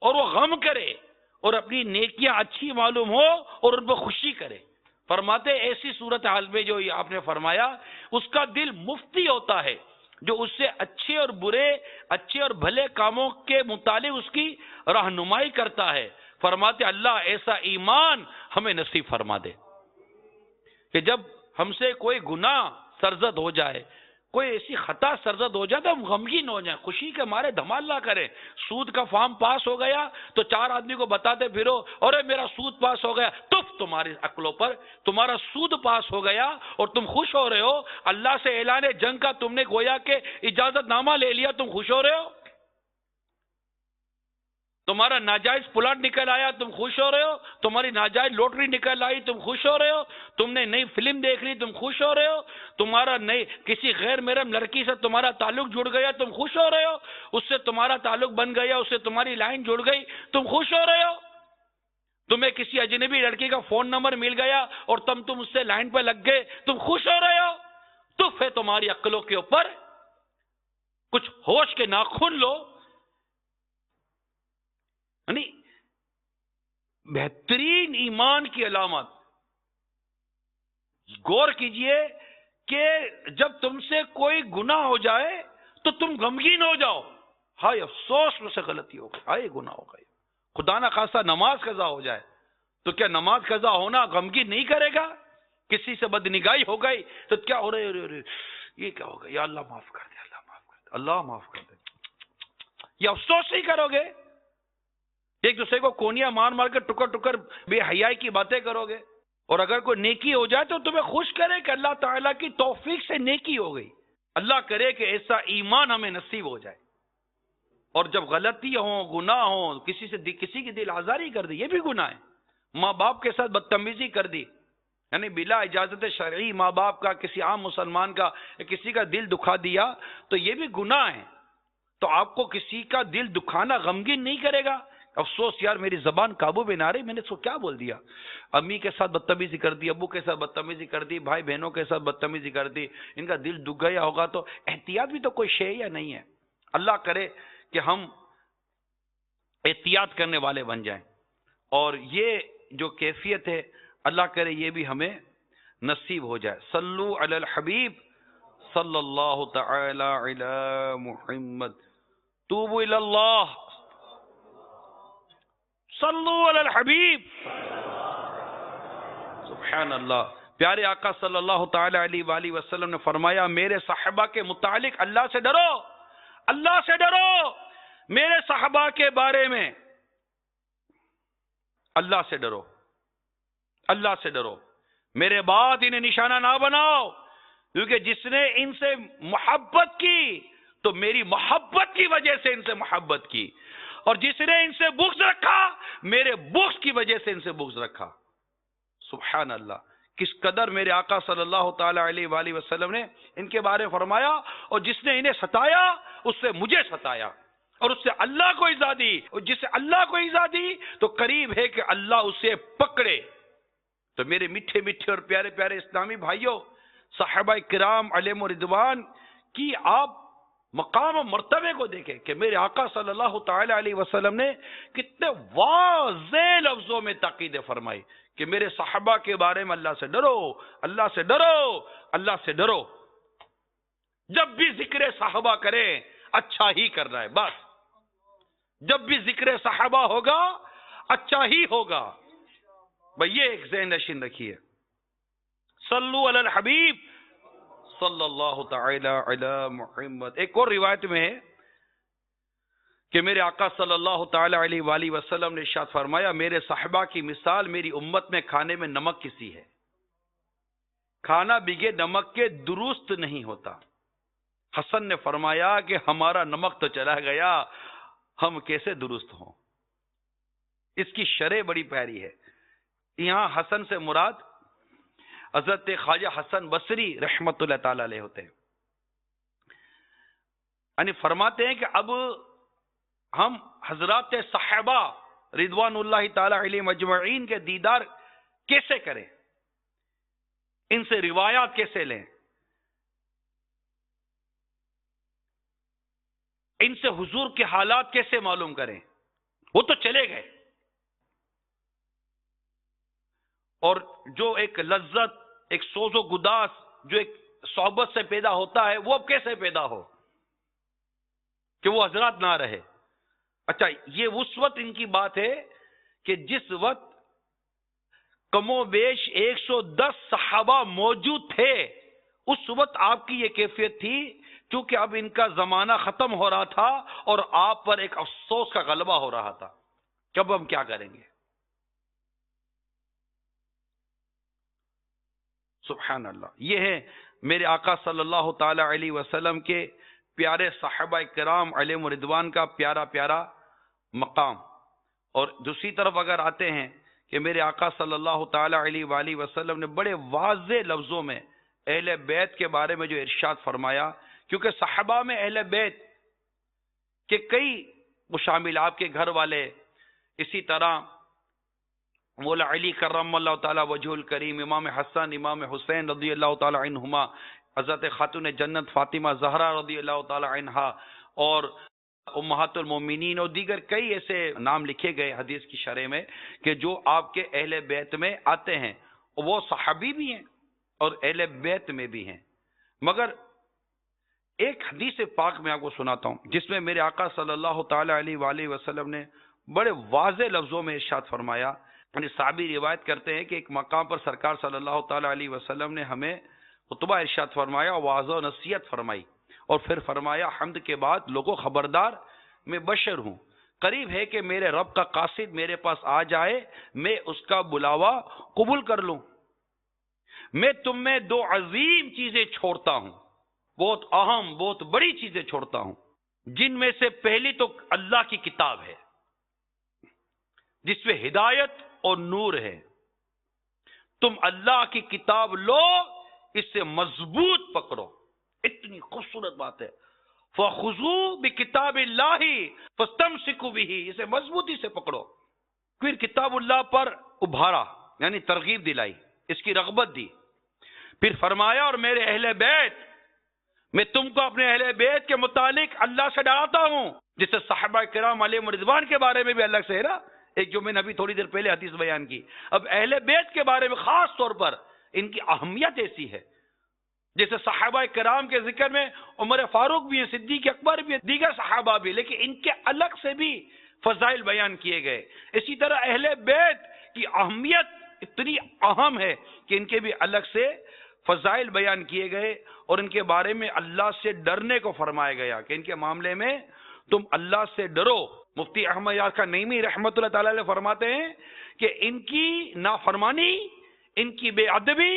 Speaker 2: اور وہ غم کرے، اور اپنی نیکیاں اچھی معلوم ہو اور ان پر خوشی کرے۔ فرماتے ایسی صورتحال میں جو آپ نے فرمایا، اس کا دل مفتی ہوتا ہے جو اس سے اچھے اور برے، اچھے اور بھلے کاموں کے متعلق اس کی رہنمائی کرتا ہے۔ فرماتے اللہ ایسا ایمان ہمیں نصیب فرما دے کہ جب ہم سے کوئی گناہ سرزد ہو جائے، کوئی ایسی خطا سرزد ہو جائے تو ہم غمگین ہو جائیں، خوشی کے مارے دھمال نہ کریں۔ سود کا فارم پاس ہو گیا تو چار آدمی کو بتاتے پھرو، ارے میرا سود پاس ہو گیا، تمہاری عقلوں پر، تمہارا سود پاس ہو گیا اور تم خوش ہو رہے ہو۔ اللہ سے اعلان جنگ کا تم نے گویا کہ اجازت نامہ لے لیا، تم خوش ہو رہے ہو؟ تمہارا ناجائز پلاٹ نکل آیا تم خوش ہو رہے ہو، تمہاری ناجائز لوٹری نکل آئی تم خوش ہو رہے ہو، تم نے نئی فلم دیکھ لی تم خوش ہو رہے ہو، تمہارا نئی کسی غیر محرم لڑکی سے تمہارا تعلق جڑ گیا تم خوش ہو رہے ہو، اس سے تمہارا تعلق بن گیا، اس سے تمہاری لائن جڑ گئی تم خوش ہو رہے ہو، تمہیں کسی اجنبی لڑکی کا فون نمبر مل گیا اور تم اس سے لائن پہ لگ گئے تم خوش ہو رہے ہو، تو پھر تمہاری عقلوں کے اوپر کچھ ہوش کے ناخن لو. یعنی بہترین ایمان کی علامت غور کیجئے کہ جب تم سے کوئی گناہ ہو جائے تو تم غمگین ہو جاؤ، ہائے افسوس مجھ سے غلطی ہو گئی، ہائے گناہ ہو گئی. خدا نہ خواستہ نماز قضا ہو جائے تو کیا نماز قضا ہونا غمگین نہیں کرے گا؟ کسی سے بدنگاہی ہو گئی تو کیا ہو رہے یہ کیا ہو گیا، یا اللہ معاف کر دے، اللہ معاف کر دے، اللہ معاف کر دے. یہ افسوس نہیں کرو گے، ایک دوسرے کو کونیاں مار مار کے ٹکر ٹکر بے حیائی کی باتیں کرو گے. اور اگر کوئی نیکی ہو جائے تو تمہیں خوش کرے کہ اللہ تعالیٰ کی توفیق سے نیکی ہو گئی. اللہ کرے کہ ایسا ایمان ہمیں نصیب ہو جائے. اور جب غلطی ہو، گناہ ہو، کسی کی دل آزاری کر دی، یہ بھی گناہ ہے. ماں باپ کے ساتھ بدتمیزی کر دی، یعنی بلا اجازت شرعی ماں باپ کا، کسی عام مسلمان کا کسی کا دل دکھا دیا تو یہ بھی گناہ ہے. تو آپ کو کسی کا دل دکھانا غمگین نہیں کرے گا؟ افسوس یار میری زبان قابو میں نہ رہی، میں نے اس کو کیا بول دیا، امی کے ساتھ بدتمیزی کر دی، ابو کے ساتھ بدتمیزی کر دی، بھائی بہنوں کے ساتھ بدتمیزی کر دی، ان کا دل دکھ گیا ہوگا. تو احتیاط بھی تو کوئی شے یا نہیں ہے. اللہ کرے کہ ہم احتیاط کرنے والے بن جائیں، اور یہ جو کیفیت ہے اللہ کرے یہ بھی ہمیں نصیب ہو جائے. صلو علی الحبیب صلی اللہ تعالی علی محمد. توبوا الی اللہ. صلو علی الحبیب. سبحان اللہ. پیارے آقا صلی اللہ تعالی علیہ وآلہ وسلم نے فرمایا میرے صحابہ کے متعلق اللہ سے ڈرو، اللہ سے ڈرو. میرے صحابہ کے بارے میں اللہ سے ڈرو، اللہ سے ڈرو. میرے بعد انہیں نشانہ نہ بناؤ، کیونکہ جس نے ان سے محبت کی تو میری محبت کی وجہ سے ان سے محبت کی، اور جس نے ان سے بغض رکھا میرے بغض کی وجہ سے ان سے بغض رکھا. سبحان اللہ. کس قدر میرے آقا صلی اللہ تعالی علیہ وآلہ وسلم نے ان کے بارے میں فرمایا، اور جس نے انہیں ستایا اس سے مجھے ستایا، اور اس سے اللہ کو ایذا دی، اور جس سے اللہ کو ایذا دی تو قریب ہے کہ اللہ اسے پکڑے. تو میرے میٹھے میٹھے اور پیارے پیارے اسلامی بھائیوں، صحابہ کرام علیہم رضوان کی آپ مقام و مرتبے کو دیکھیں کہ میرے آقا صلی اللہ تعالی علیہ وسلم نے کتنے واضح لفظوں میں تاکید فرمائی کہ میرے صحابہ کے بارے میں اللہ سے ڈرو، اللہ سے ڈرو، اللہ سے ڈرو. جب بھی ذکر صحابہ کریں اچھا ہی کرنا ہے، بس. جب بھی ذکر صحابہ ہوگا اچھا ہی ہوگا. بھئی یہ ایک ذہن نشین رکھیے. صلو علی الحبیب صلی اللہ تعالی علی محمد. ایک اور روایت میں ہے کہ میرے آقا صلی اللہ تعالی علیہ وآلہ وسلم نے ارشاد فرمایا میرے صحابہ کی مثال میری امت میں کھانے میں نمک کسی ہے، کھانا بگے نمک کے درست نہیں ہوتا. حسن نے فرمایا کہ ہمارا نمک تو چلا گیا، ہم کیسے درست ہوں. اس کی شرح بڑی پیاری ہے. یہاں حسن سے مراد حضرت خواجہ حسن بصری رحمت اللہ تعالی علیہ ہوتے ہیں. یعنی فرماتے ہیں کہ اب ہم حضرات صحابہ رضوان اللہ تعالی علیہ مجمعین کے دیدار کیسے کریں، ان سے روایات کیسے لیں، ان سے حضور کے حالات کیسے معلوم کریں. وہ تو چلے گئے، اور جو ایک لذت، ایک سوز و گداس جو ایک صحبت سے پیدا ہوتا ہے وہ اب کیسے پیدا ہو کہ وہ حضرات نہ رہے. اچھا یہ اس وقت ان کی بات ہے کہ جس وقت کم و بیش 110 صحابہ موجود تھے، اس وقت آپ کی یہ کیفیت تھی، کیونکہ اب ان کا زمانہ ختم ہو رہا تھا اور آپ پر ایک افسوس کا غلبہ ہو رہا تھا کہ اب ہم کیا کریں گے. سبحان اللہ. یہ ہے میرے آقا صلی اللہ تعالی علیہ وسلم کے پیارے صحابہ کرام علیہم رضوان کا پیارا پیارا مقام. اور دوسری طرف اگر آتے ہیں کہ میرے آقا صلی اللہ تعالی علیہ وآلہ وسلم نے بڑے واضح لفظوں میں اہل بیت کے بارے میں جو ارشاد فرمایا، کیونکہ صحابہ میں اہل بیت کے کئی شامل، آپ کے گھر والے، اسی طرح مولا علی کرم اللہ تعالی وجہ الکریم، امام حسن، امام حسین رضی اللہ تعالی عنہما، حضرت خاتون جنت فاطمہ زہرا رضی اللہ تعالی عنہا، اور امہات المومنین، اور دیگر کئی ایسے نام لکھے گئے حدیث کی شرح میں کہ جو آپ کے اہل بیت میں آتے ہیں، وہ صحابی بھی ہیں اور اہل بیت میں بھی ہیں۔ مگر ایک حدیث پاک میں آپ کو سناتا ہوں جس میں میرے آقا صلی اللہ تعالی علیہ وآلہ وسلم نے بڑے واضح لفظوں میں ارشاد فرمایا۔ یعنی صحابی روایت کرتے ہیں کہ ایک مقام پر سرکار صلی اللہ تعالی علیہ وسلم نے ہمیں خطبہ ارشاد فرمایا، واعظ و نصیحت فرمائی، اور پھر فرمایا حمد کے بعد لوگوں خبردار، میں بشر ہوں، قریب ہے کہ میرے رب کا قاصد میرے پاس آ جائے، میں اس کا بلاوا قبول کر لوں۔ میں تم میں دو عظیم چیزیں چھوڑتا ہوں، بہت اہم، بہت بڑی چیزیں چھوڑتا ہوں، جن میں سے پہلی تو اللہ کی کتاب ہے جس میں ہدایت اور نور ہے۔ تم اللہ کی کتاب لو، اس سے مضبوط پکڑو۔ اتنی خوبصورت بات ہے، فَخُذُوا بِكِتَابِ اللَّهِ فَاسْتَمْسِكُوا بِهِ، اسے مضبوطی سے پکڑو۔ پھر کتاب اللہ پر ابھارا، یعنی ترغیب دلائی، اس کی رغبت دی۔ پھر فرمایا اور میرے اہل بیت، میں تم کو اپنے اہل بیت کے متعلق اللہ سے ڈراتا ہوں، جسے صحابہ کرام علیہم رضوان کے بارے میں بھی اللہ سے ہے نا، ایک جو میں نے ابھی تھوڑی دیر پہلے حدیث بیان کی۔ اب اہل بیت کے بارے میں خاص طور پر ان کی اہمیت ایسی ہے، جیسے صحابہ کرام کے ذکر میں عمر فاروق بھی ہیں، صدیق اکبر بھی ہیں، دیگر صحابہ بھی، لیکن ان کے الگ سے بھی فضائل بیان کیے گئے۔ اسی طرح اہل بیت کی اہمیت اتنی اہم ہے کہ ان کے بھی الگ سے فضائل بیان کیے گئے، اور ان کے بارے میں اللہ سے ڈرنے کو فرمایا گیا کہ ان کے معاملے میں تم اللہ سے ڈرو۔ مفتی احمد یار خان نعیمی رحمۃ اللہ تعالی علیہ فرماتے ہیں کہ ان کی نافرمانی، ان کی بے ادبی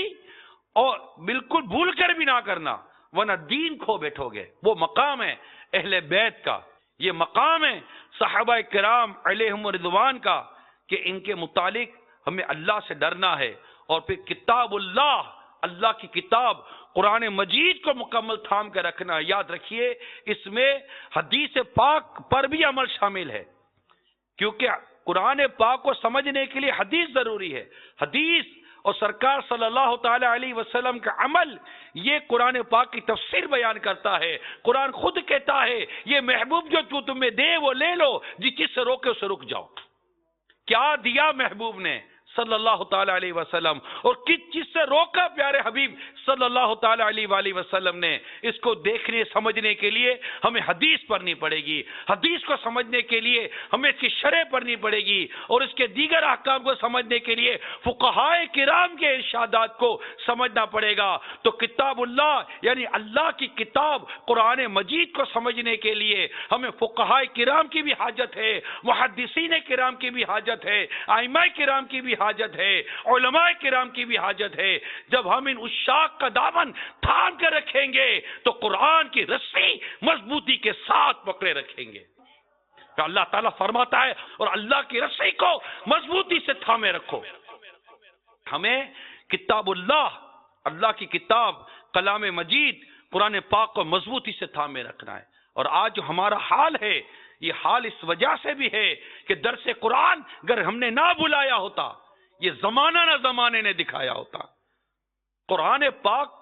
Speaker 2: اور بالکل بھول کر بھی نہ کرنا، ورنہ دین کھو بیٹھو گے۔ وہ مقام ہے اہل بیت کا، یہ مقام ہے صحابہ کرام علیہم رضوان کا کہ ان کے متعلق ہمیں اللہ سے ڈرنا ہے۔ اور پھر کتاب اللہ، اللہ کی کتاب قرآن مجید کو مکمل تھام کے رکھنا۔ یاد رکھیے اس میں حدیث پاک پر بھی عمل شامل ہے، کیونکہ قرآن پاک کو سمجھنے کے لیے حدیث ضروری ہے۔ حدیث اور سرکار صلی اللہ تعالی علیہ وسلم کا عمل، یہ قرآن پاک کی تفسیر بیان کرتا ہے۔ قرآن خود کہتا ہے یہ محبوب جو تمہیں دے وہ لے لو، جس چیز سے روکے اسے رک جاؤ۔ کیا دیا محبوب نے صلی اللہ تعالی علیہ وسلم، اور کس چیز سے روکا پیارے حبیب صلی اللہ تعالی علیہ وآلہ وسلم نے؟ اس کو دیکھنے سمجھنے کے لیے ہمیں حدیث پڑھنی پڑے گی، حدیث کو سمجھنے کے لیے ہمیں اس کی شرح پڑھنی پڑے گی، اور اس کے دیگر احکام کو سمجھنے کے لیے فقہائے کرام کے ارشادات کو سمجھنا پڑے گا۔ تو کتاب اللہ یعنی اللہ کی کتاب قرآن مجید کو سمجھنے کے لیے ہمیں فقہائے کرام کی بھی حاجت ہے، محدثین کرام کی بھی حاجت ہے، ائمہ کرام کی بھی حاجت ہے، علماء کرام کی بھی حاجت ہے۔ جب ہم ان عشاق کا دامن تھام کے رکھیں گے تو قرآن کی رسی مضبوطی کے ساتھ پکڑے رکھیں گے۔ تو اللہ تعالیٰ فرماتا ہے اور اللہ کی رسی کو مضبوطی سے تھامے رکھو۔ ہمیں کتاب اللہ، اللہ کی کتاب کلام مجید قرآن پاک کو مضبوطی سے تھامے رکھنا ہے۔ اور آج جو ہمارا حال ہے، یہ حال اس وجہ سے بھی ہے کہ درس قرآن اگر ہم نے نہ بلایا ہوتا، یہ زمانہ نہ زمانے نے دکھایا ہوتا۔ قرآن پاک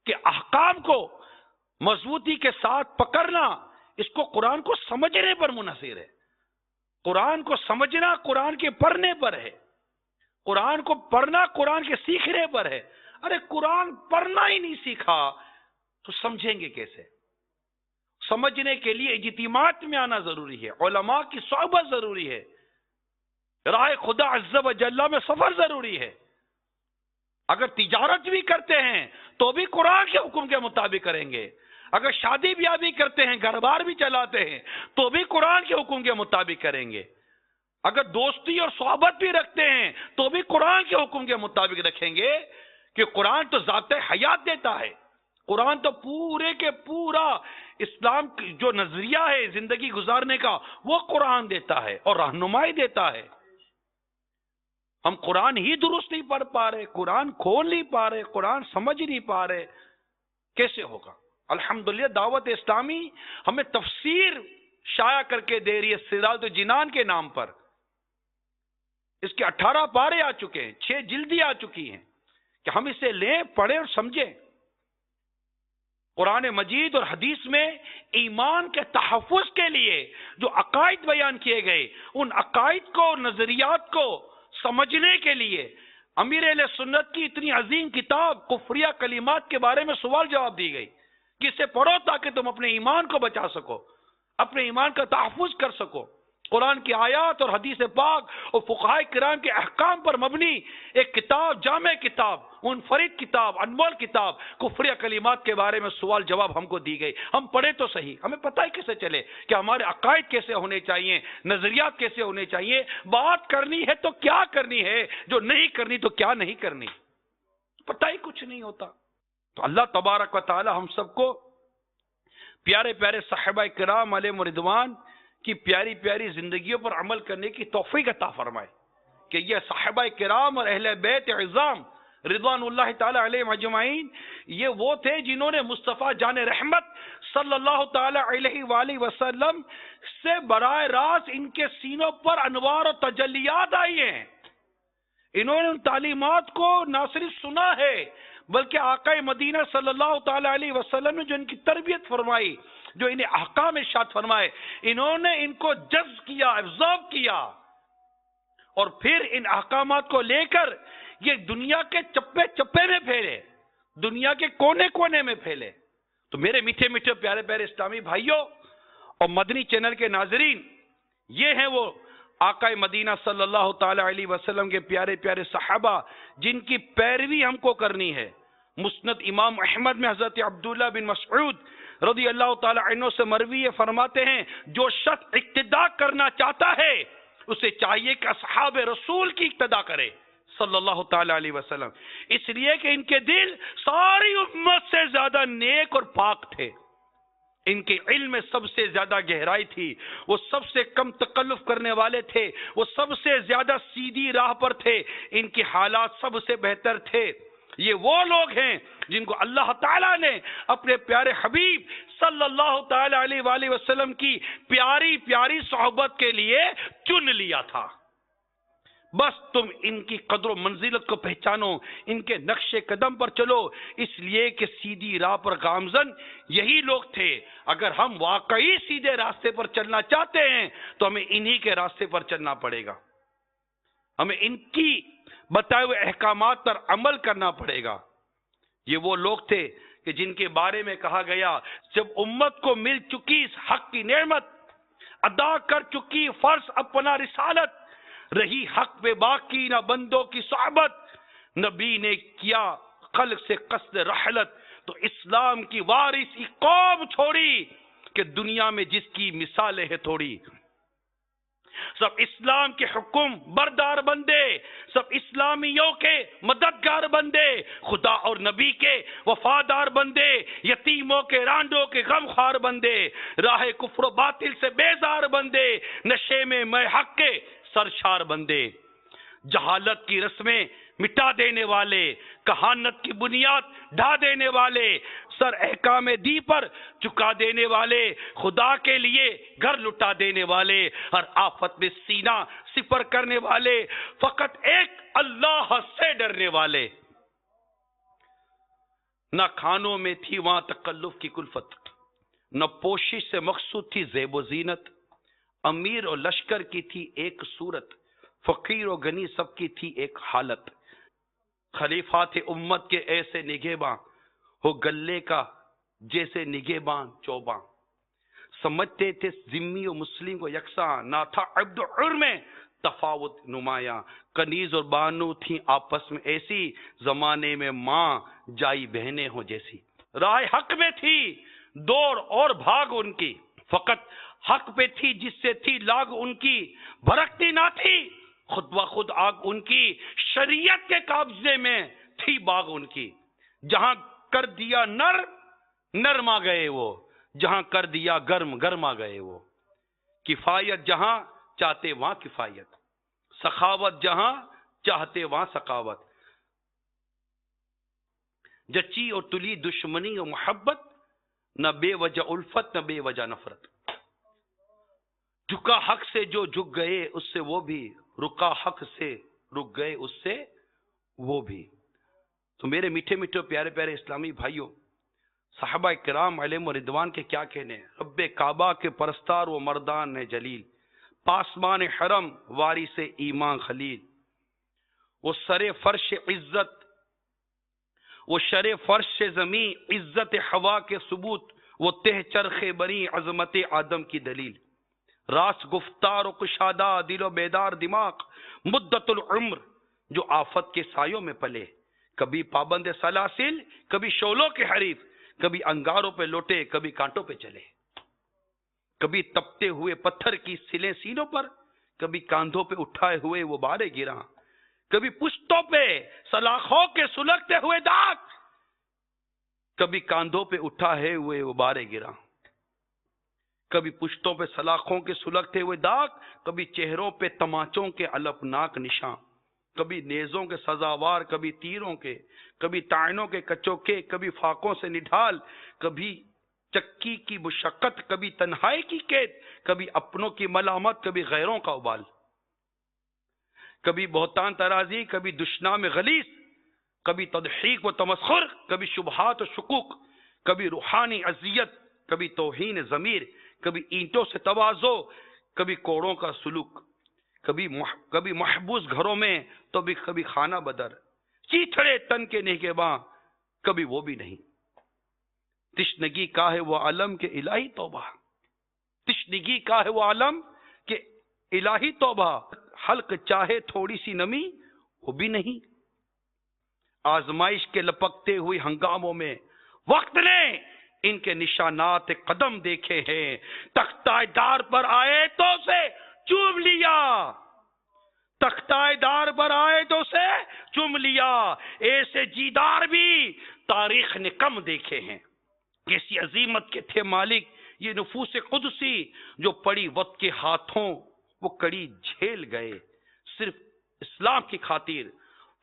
Speaker 2: کے احکام کو مضبوطی کے ساتھ پکڑنا، اس کو قرآن کو سمجھنے پر منحصر ہے۔ قرآن کو سمجھنا قرآن کے پڑھنے پر ہے، قرآن کو پڑھنا قرآن کے سیکھنے پر ہے۔ ارے قرآن پڑھنا ہی نہیں سیکھا تو سمجھیں گے کیسے؟ سمجھنے کے لیے اجتماعات میں آنا ضروری ہے، علماء کی صحبت ضروری ہے، راہ خدا عز و جل میں سفر ضروری ہے۔ اگر تجارت بھی کرتے ہیں تو بھی قرآن کے حکم کے مطابق کریں گے، اگر شادی بیاہ بھی کرتے ہیں، گھر بار بھی چلاتے ہیں تو بھی قرآن کے حکم کے مطابق کریں گے، اگر دوستی اور صحبت بھی رکھتے ہیں تو بھی قرآن کے حکم کے مطابق رکھیں گے، کہ قرآن تو ذات حیات دیتا ہے، قرآن تو پورے کے پورا اسلام کی جو نظریہ ہے زندگی گزارنے کا وہ قرآن دیتا ہے اور رہنمائی دیتا ہے. ہم قرآن ہی درست نہیں پڑھ پا رہے, قرآن کھول نہیں پا رہے, قرآن سمجھ نہیں پا رہے, کیسے ہوگا؟ الحمدللہ دعوت اسلامی ہمیں تفسیر شائع کر کے دے رہی ہے سراج الجنان کے نام پر. اس کے 18 پارے آ چکے ہیں, 6 جلدیں آ چکی ہیں, کہ ہم اسے لیں, پڑھیں اور سمجھیں. قرآن مجید اور حدیث میں ایمان کے تحفظ کے لیے جو عقائد بیان کیے گئے, ان عقائد کو, نظریات کو سمجھنے کے لیے امیر اہل سنت کی اتنی عظیم کتاب کفریہ کلمات کے بارے میں سوال جواب دی گئی کہ اسے پڑھو تاکہ تم اپنے ایمان کو بچا سکو, اپنے ایمان کا تحفظ کر سکو. قرآن کی آیات اور حدیث پاک اور فقہاء کرام کے احکام پر مبنی ایک کتاب, جامع کتاب, منفرد کتاب, انمول کتاب کفریہ کلمات کے بارے میں سوال جواب ہم کو دی گئی. ہم پڑھے تو صحیح, ہمیں پتہ ہی کیسے چلے کہ ہمارے عقائد کیسے ہونے چاہیے, نظریات کیسے ہونے چاہیے. بات کرنی ہے تو کیا کرنی ہے, جو نہیں کرنی تو کیا نہیں کرنی, پتہ ہی کچھ نہیں ہوتا. تو اللہ تبارک و تعالی ہم سب کو پیارے پیارے صحابہ کرام علیہم رضوان کی پیاری پیاری زندگیوں پر عمل کرنے کی توفیق عطا فرمائے, کہ یہ صحابہ کرام اور اہل بیت عظام رضوان اللہ تعالی علیہم اجمعین یہ وہ تھے جنہوں نے مصطفیٰ جان رحمت صلی اللہ تعالی علیہ وآلہ وسلم سے براہ راست ان کے سینوں پر انوار و تجلیات آئی ہیں. انہوں نے ان تعلیمات کو نہ صرف سنا ہے بلکہ آقا مدینہ صلی اللہ تعالی علیہ وسلم نے جو ان کی تربیت فرمائی, جو انہیں احکام ارشاد فرمائے, انہوں نے ان کو جذب کیا, ابزارب کیا, اور پھر ان احکامات کو لے کر یہ دنیا کے چپے چپے میں پھیلے, دنیا کے کونے کونے میں پھیلے. تو میرے میٹھے میٹھے پیارے پیارے اسلامی بھائیوں اور مدنی چینل کے ناظرین, یہ ہیں وہ آقا مدینہ صلی اللہ تعالی علیہ وسلم کے پیارے پیارے صحابہ جن کی پیروی ہم کو کرنی ہے. مسند امام احمد میں حضرت عبداللہ بن مسعود رضی اللہ تعالی عنہ سے مروی فرماتے ہیں, جو شخص اقتداء کرنا چاہتا ہے اسے چاہیے کہ اصحاب رسول کی اقتداء کرے صلی اللہ تعالی علیہ وسلم, اس لیے کہ ان کے دل ساری امت سے زیادہ نیک اور پاک تھے, ان کے علم میں سب سے زیادہ گہرائی تھی, وہ سب سے کم تکلف کرنے والے تھے, وہ سب سے زیادہ سیدھی راہ پر تھے, ان کے حالات سب سے بہتر تھے. یہ وہ لوگ ہیں جن کو اللہ تعالیٰ نے اپنے پیارے حبیب صلی اللہ تعالی علیہ وآلہ وسلم کی پیاری پیاری صحبت کے لیے چن لیا تھا. بس تم ان کی قدر و منزلت کو پہچانو, ان کے نقش قدم پر چلو, اس لیے کہ سیدھی راہ پر گامزن یہی لوگ تھے. اگر ہم واقعی سیدھے راستے پر چلنا چاہتے ہیں تو ہمیں انہی کے راستے پر چلنا پڑے گا, ہمیں ان کی بتائے ہوئے احکامات پر عمل کرنا پڑے گا. یہ وہ لوگ تھے کہ جن کے بارے میں کہا گیا, جب امت کو مل چکی اس حق کی نعمت, ادا کر چکی فرض اپنا رسالت, رہی حق پہ باقی نہ بندوں کی صحبت, نبی نے کیا خلق سے قصد رحلت, تو اسلام کی وارث قوم چھوڑی کہ دنیا میں جس کی مثالیں ہیں تھوڑی. سب اسلام کے حکم بردار بندے, سب اسلامیوں کے مددگار بندے, خدا اور نبی کے وفادار بندے, یتیموں کے رانڈوں کے غمخوار بندے, راہ کفر و باطل سے بیزار بندے, نشے میں میں حق کے سرشار بندے. جہالت کی رسمیں مٹا دینے والے, کہانت کی بنیاد ڈھا دینے والے, سر احکام دی پر چکا دینے والے, خدا کے لیے گھر لٹا دینے والے, ہر آفت میں سینہ سپر کرنے والے, فقط ایک اللہ سے ڈرنے والے. نہ کھانوں میں تھی وہاں تکلف کی کلفت, نہ پوشش سے مقصود تھی زیب و زینت, امیر اور لشکر کی تھی ایک صورت, فقیر و غنی سب کی تھی ایک حالت. خلیفات امت کے ایسے نگہباں, ہو گلے کا جیسے نگہباں چوباں. سمجھتے تھے ذمی و مسلم کو یکساں, نہ تھا عبد و حر میں تفاوت نمایاں. کنیز اور بانو تھیں آپس میں ایسی, زمانے میں ماں جائی بہنیں ہو جیسی. راہ حق میں تھی دوڑ اور بھاگ ان کی, فقط حق پہ تھی جس سے تھی لاگ ان کی. بھرکتی نہ تھی خود بخود آگ ان کی, شریعت کے قابضے میں تھی باغ ان کی. جہاں کر دیا نر نرما گئے وہ, جہاں کر دیا گرم گرما گئے وہ، کفایت جہاں چاہتے وہاں کفایت، سخاوت جہاں چاہتے وہاں سخاوت، جچی اور تلی دشمنی اور محبت، نہ بے وجہ الفت نہ بے وجہ نفرت، جھکا حق سے جو جھک گئے اس سے وہ بھی، رکا حق سے رک گئے اس سے وہ بھی۔ تو میرے میٹھے میٹھے پیارے پیارے اسلامی بھائیوں، صحابہ کرام علیہم رضوان کے کیا کہنے ہیں؟ رب کعبہ کے پرستار و مردان جلیل، پاسمان حرم وارث ایمان خلیل، وہ سر فرش عزت، وہ شر فرش زمین عزت ہوا کے ثبوت، وہ تہ چرخ بری عظمت آدم کی دلیل، راست گفتار و کشادہ دل و بیدار دماغ، مدت العمر جو آفت کے سایوں میں پلے، کبھی پابند سلاسل کبھی شولوں کے حریف، کبھی انگاروں پہ لوٹے کبھی کانٹوں پہ چلے، کبھی تپتے ہوئے پتھر کی سلیں سینوں پر، کبھی کاندھوں پہ اٹھائے ہوئے وہ بارے گراں، کبھی پشتوں پہ سلاخوں کے سلگتے ہوئے داغ، کبھی کاندھوں پہ اٹھائے ہوئے وہ بارے گراں، کبھی پشتوں پہ سلاخوں کے سلگتے ہوئے داغ، کبھی چہروں پہ تماچوں کے الپناک نشان، کبھی نیزوں کے سزاوار کبھی تیروں کے، کبھی تائنوں کے کچوکے، کبھی فاقوں سے نڈھال، کبھی چکی کی مشقت، کبھی تنہائی کی قید، کبھی اپنوں کی ملامت، کبھی غیروں کا ابال، کبھی بہتان ترازی، کبھی دشنام غلیظ، کبھی تضحیک و تمسخر، کبھی شبہات و شکوک، کبھی روحانی اذیت، کبھی توہین ضمیر، کبھی اینٹوں سے تواضع، کبھی کوڑوں کا سلوک، کبھی محبوس گھروں میں تو بھی کبھی خانہ بدر، چیتھڑے تن کے نگہباں کبھی وہ بھی نہیں، تشنگی کا ہے وہ عالم کے الہی توبہ، تشنگی کا ہے وہ عالم کے الہی توبہ، حلق چاہے تھوڑی سی نمی وہ بھی نہیں، آزمائش کے لپکتے ہوئی ہنگاموں میں وقت نے ان کے نشانات قدم دیکھے ہیں، تختہ دار پر آئے تو اسے چوم لیا، تختہ دار پر آئے تو اسے چوم لیا، ایسے جیدار بھی تاریخ نے کم دیکھے ہیں، کیسی عظیمت کے تھے مالک یہ نفوس قدسی، جو پڑی وقت کے ہاتھوں وہ کڑی جھیل گئے، صرف اسلام کی خاطر،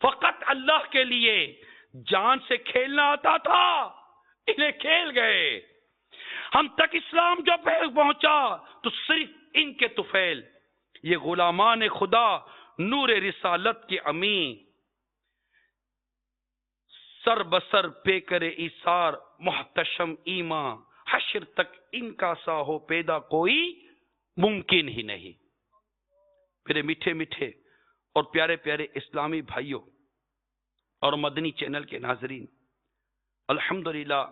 Speaker 2: فقط اللہ کے لیے جان سے کھیلنا آتا تھا، انہیں کھیل گئے، ہم تک اسلام جو پہنچا تو صرف ان کے طفیل، یہ غلامان خدا نور رسالت کے امین، سر بسر پہ کرے ایثار محتشم ایمان، حشر تک ان کا سا ہو پیدا کوئی ممکن ہی نہیں۔ میرے میٹھے میٹھے اور پیارے پیارے اسلامی بھائیوں اور مدنی چینل کے ناظرین، الحمدللہ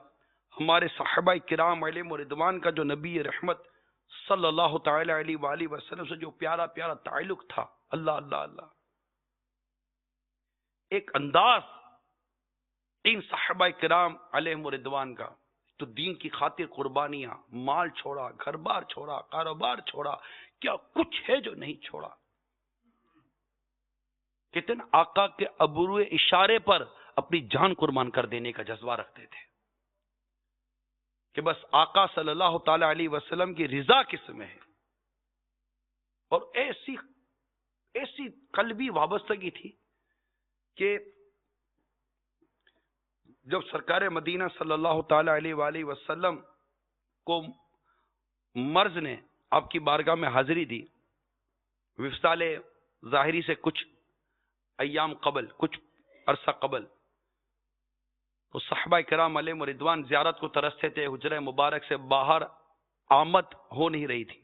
Speaker 2: ہمارے صحابہ کرام علیہم رضوان کا جو نبی رحمت صلی اللہ تعالی علیہ وآلہ وسلم سے جو پیارا پیارا تعلق تھا، اللہ اللہ اللہ، ایک انداز ان صحابہ کرام علیہم رضوان کا، تو دین کی خاطر قربانیاں، مال چھوڑا، گھر بار چھوڑا، کاروبار چھوڑا، کیا کچھ ہے جو نہیں چھوڑا، کہتے ہیں آقا کے ابرو اشارے پر اپنی جان قربان کر دینے کا جذبہ رکھتے تھے، کہ بس آقا صلی اللہ تعالی علیہ وسلم کی رضا کس میں ہے، اور ایسی قلبی وابستگی تھی کہ جب سرکار مدینہ صلی اللہ تعالی علیہ وآلہ وسلم کو مرض نے آپ کی بارگاہ میں حاضری دی، وصال ظاہری سے کچھ ایام قبل، کچھ عرصہ قبل، تو صحابہ کرام علیہم رضوان زیارت کو ترستے تھے، حجرہ مبارک سے باہر آمد ہو نہیں رہی تھی،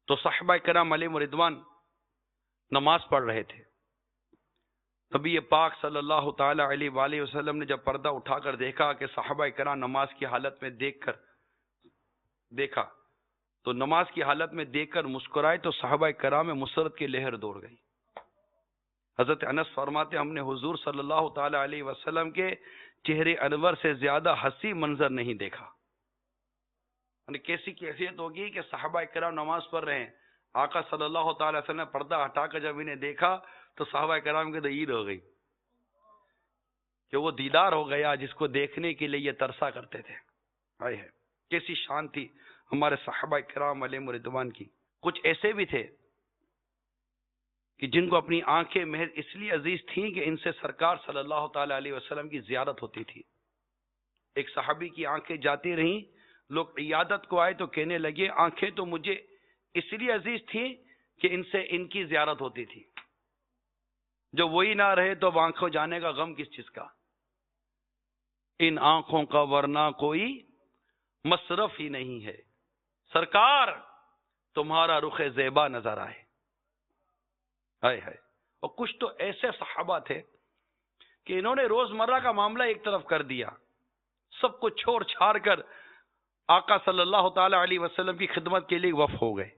Speaker 2: تو صحابہ کرام علیہم رضوان نماز پڑھ رہے تھے، نبی پاک صلی اللہ تعالی علیہ وآلہ وسلم نے جب پردہ اٹھا کر دیکھا کہ صحابہ کرام نماز کی حالت میں دیکھا تو نماز کی حالت میں دیکھ کر مسکرائے، تو صحابہ کرام میں مسرت کی لہر دوڑ گئی۔ حضرت انس فرماتے ہم نے حضور صلی اللہ تعالی علیہ وسلم کے چہرے انور سے زیادہ ہنسی منظر نہیں دیکھا، یعنی کیسی کیفیت ہوگی کہ صحابہ کرام نماز پڑھ رہے ہیں، آقا صلی اللہ تعالی وسلم نے پردہ ہٹا کر جب انہیں دیکھا تو صحابہ کرام کے تو عید ہو گئی کہ وہ دیدار ہو گیا جس کو دیکھنے کے لیے یہ ترسا کرتے تھے۔ کیسی شان تھی ہمارے صحابہ کرام علیہم رضوان کی. کچھ ایسے بھی تھے کہ جن کو اپنی آنکھیں محض اس لیے عزیز تھیں کہ ان سے سرکار صلی اللہ تعالی علیہ وسلم کی زیارت ہوتی تھی. ایک صحابی کی آنکھیں جاتی رہیں، لوگ عیادت کو آئے تو کہنے لگے آنکھیں تو مجھے اس لیے عزیز تھیں کہ ان سے ان کی زیارت ہوتی تھی. جو وہی نہ رہے تو اب آنکھوں جانے کا غم کس چیز کا؟ ان آنکھوں کا ورنہ کوئی مصرف ہی نہیں ہے، سرکار تمہارا رخ زیبا نظر آئے. ہائے ہائے. اور کچھ تو ایسے صحابہ تھے کہ انہوں نے روزمرہ کا معاملہ ایک طرف کر دیا، سب کو چھوڑ چھاڑ کر آقا صلی اللہ تعالی علیہ وسلم کی خدمت کے لیے وقف ہو گئے.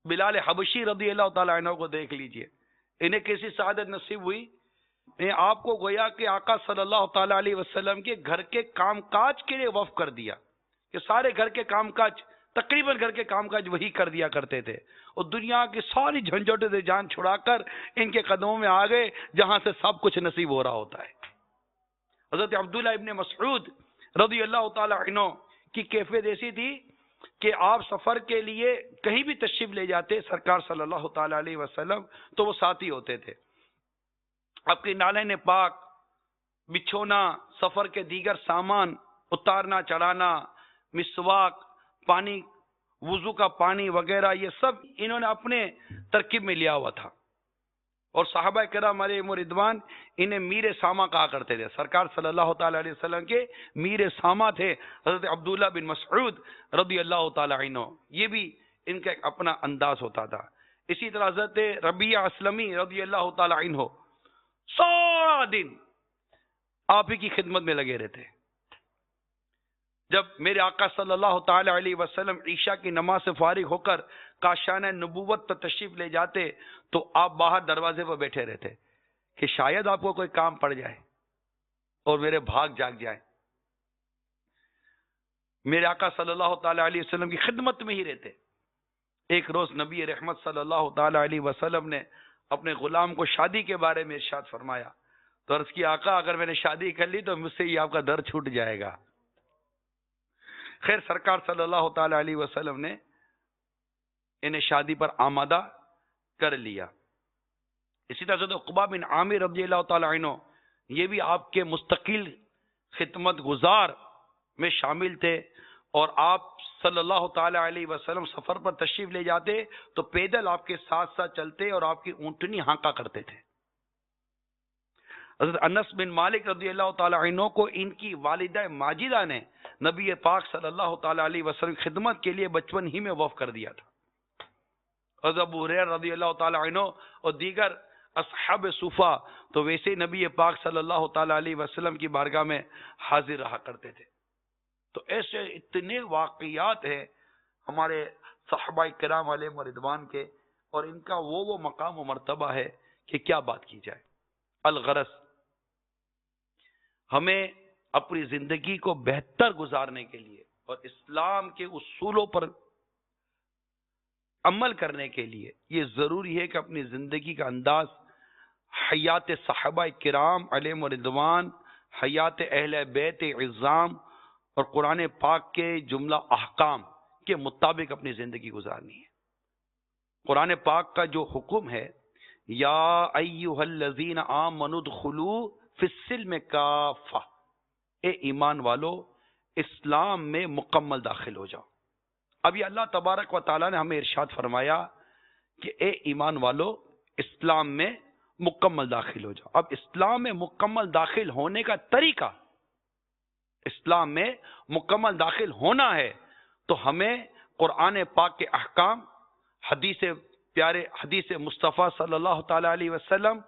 Speaker 2: بلال حبشی رضی اللہ تعالی عنہ کو دیکھ لیجئے، انہیں کیسی سعادت نصیب ہوئی. آپ کو گویا کہ آقا صلی اللہ تعالی علیہ وسلم کے گھر کے کام کاج کے لیے وقف کر دیا کہ سارے گھر کے کام کاج، تقریباً گھر کے کام کاج وہی کر دیا کرتے تھے، اور دنیا کی ساری جھنجھٹوں سے جان چھڑا کر ان کے قدموں میں آ گئے جہاں سے سب کچھ نصیب ہو رہا ہوتا ہے. حضرت عبداللہ ابن مسعود رضی اللہ تعالی عنہ کی کیفیت ایسی تھی کہ آپ سفر کے لیے کہیں بھی تشریف لے جاتے سرکار صلی اللہ تعالی علیہ وسلم تو وہ ساتھی ہوتے تھے. آپ کی نالین پاک، بچھونا، سفر کے دیگر سامان، اتارنا چڑھانا، مسواک، پانی، وضو کا پانی وغیرہ، یہ سب انہوں نے اپنے ترکیب میں لیا ہوا تھا. اور صحابہ کرام علیہم رضوان انہیں میر ساما کہا کرتے تھے. سرکار صلی اللہ تعالی علیہ وسلم کے میر ساما تھے حضرت عبداللہ بن مسعود رضی اللہ تعالی عنہ. یہ بھی ان کا ایک اپنا انداز ہوتا تھا. اسی طرح حضرت ربیعہ اسلمی رضی اللہ تعالی عنہ سارا دن آپ ہی کی خدمت میں لگے رہتے. جب میرے آقا صلی اللہ تعالی علیہ وسلم عشاء کی نماز سے فارغ ہو کر کاشانہ نبوت پر تشریف لے جاتے تو آپ باہر دروازے پر بیٹھے رہتے کہ شاید آپ کو کوئی کام پڑ جائے اور میرے بھاگ جاگ جائے. میرے آقا صلی اللہ تعالی علیہ وسلم کی خدمت میں ہی رہتے. ایک روز نبی رحمت صلی اللہ تعالی علیہ وسلم نے اپنے غلام کو شادی کے بارے میں ارشاد فرمایا تو عرض کی آقا اگر میں نے شادی کر لی تو مجھ سے ہی آپ کا در چھوٹ جائے گا. خیر سرکار صلی اللہ تعالی علیہ وسلم نے انہیں شادی پر آمادہ کر لیا. اسی طرح حضرت عقبہ بن عامر رضی اللہ تعالی عنہ یہ بھی آپ کے مستقل خدمت گزار میں شامل تھے، اور آپ صلی اللہ تعالی علیہ وسلم سفر پر تشریف لے جاتے تو پیدل آپ کے ساتھ ساتھ چلتے اور آپ کی اونٹنی ہانکا کرتے تھے. حضرت انس بن مالک رضی اللہ تعالی عنہ کو ان کی والدہ ماجدہ نے نبی پاک صلی اللہ تعالی علیہ وسلم خدمت کے لیے بچپن ہی میں وقف کر دیا تھا. حضرت ابو ہریرہ رضی اللہ تعالی عنہ اور دیگر اصحاب صفہ تو ویسے ہی نبی پاک صلی اللہ تعالی علیہ وسلم کی بارگاہ میں حاضر رہا کرتے تھے. تو ایسے اتنے واقعات ہیں ہمارے صحابہ کرام علیہم رضوان کے، اور ان کا وہ مقام و مرتبہ ہے کہ کیا بات کی جائے. الغرض ہمیں اپنی زندگی کو بہتر گزارنے کے لیے اور اسلام کے اصولوں پر عمل کرنے کے لیے یہ ضروری ہے کہ اپنی زندگی کا انداز حیات صحابہ کرام علیہم رضوان، حیات اہل بیت عظام اور قرآن پاک کے جملہ احکام کے مطابق اپنی زندگی گزارنی ہے. قرآن پاک کا جو حکم ہے یا ایھا الذین آمنوا ادخلوا فی السلم کافہ، اے ایمان والو اسلام میں مکمل داخل ہو جاؤ. ابھی اللہ تبارک و تعالیٰ نے ہمیں ارشاد فرمایا کہ اے ایمان والو اسلام میں مکمل داخل ہو جاؤ. اب اسلام میں مکمل داخل ہونے کا طریقہ، اسلام میں مکمل داخل ہونا ہے تو ہمیں قرآن پاک کے احکام، حدیث مصطفیٰ صلی اللہ تعالی علیہ وسلم،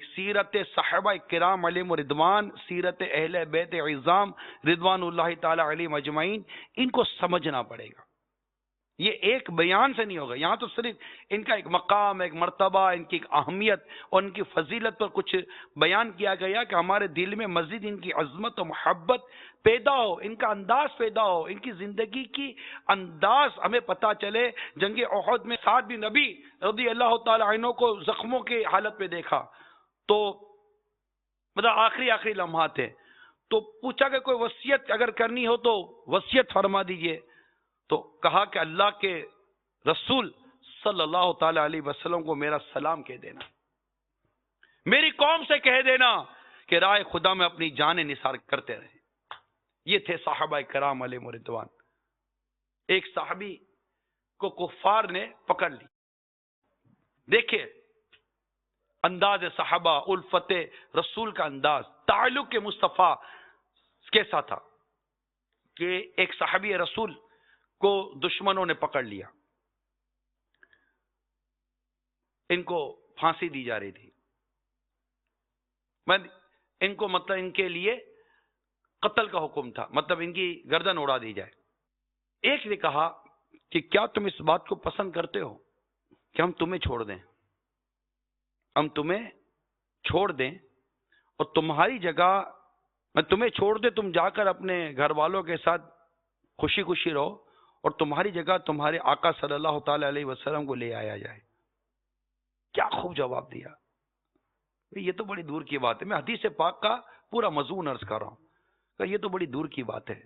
Speaker 2: سیرت صحابہ کرام علیہم رضوان، سیرت اہل بیت عظام رضوان اللہ تعالی علیہم اجمعین، ان کو سمجھنا پڑے گا. یہ ایک بیان سے نہیں ہوگا. یہاں تو صرف ان کا ایک مقام، ایک مرتبہ، ان کی ایک اہمیت اور ان کی فضیلت پر کچھ بیان کیا گیا کہ ہمارے دل میں مزید ان کی عظمت و محبت پیدا ہو، ان کا انداز پیدا ہو، ان کی زندگی کی انداز ہمیں پتہ چلے. جنگ احد میں سعد بن نبی رضی اللہ تعالی عنہ کو زخموں کی حالت میں دیکھا تو مطلب آخری لمحات ہیں تو پوچھا کہ کوئی وصیت اگر کرنی ہو تو وصیت فرما دیجئے. تو کہا کہ اللہ کے رسول صلی اللہ تعالی علیہ وسلم کو میرا سلام کہہ دینا, میری قوم سے کہہ دینا کہ راہ خدا میں اپنی جان نثار کرتے رہے. یہ تھے صحابہ کرام علیہم رضوان. ایک صحابی کو کفار نے پکڑ لی. دیکھیں انداز صحابہ, الفت رسول کا انداز, تعلق مصطفیٰ کیسا تھا کہ ایک صحابی رسول کو دشمنوں نے پکڑ لیا. ان کو پھانسی دی جا رہی تھی. ان کو مطلب ان کے لیے قتل کا حکم تھا, مطلب ان کی گردن اڑا دی جائے. ایک نے کہا کہ کیا تم اس بات کو پسند کرتے ہو کہ ہم تمہیں چھوڑ دیں, ہم تمہیں چھوڑ دیں اور تمہاری جگہ میں تمہیں چھوڑ دیں, تم جا کر اپنے گھر والوں کے ساتھ خوشی خوشی رہو اور تمہاری جگہ تمہارے آقا صلی اللہ تعالی علیہ وسلم کو لے آیا جائے. کیا خوب جواب دیا. یہ تو بڑی دور کی بات ہے. میں حدیث پاک کا پورا مضمون عرض کر رہا ہوں کہ یہ تو بڑی دور کی بات ہے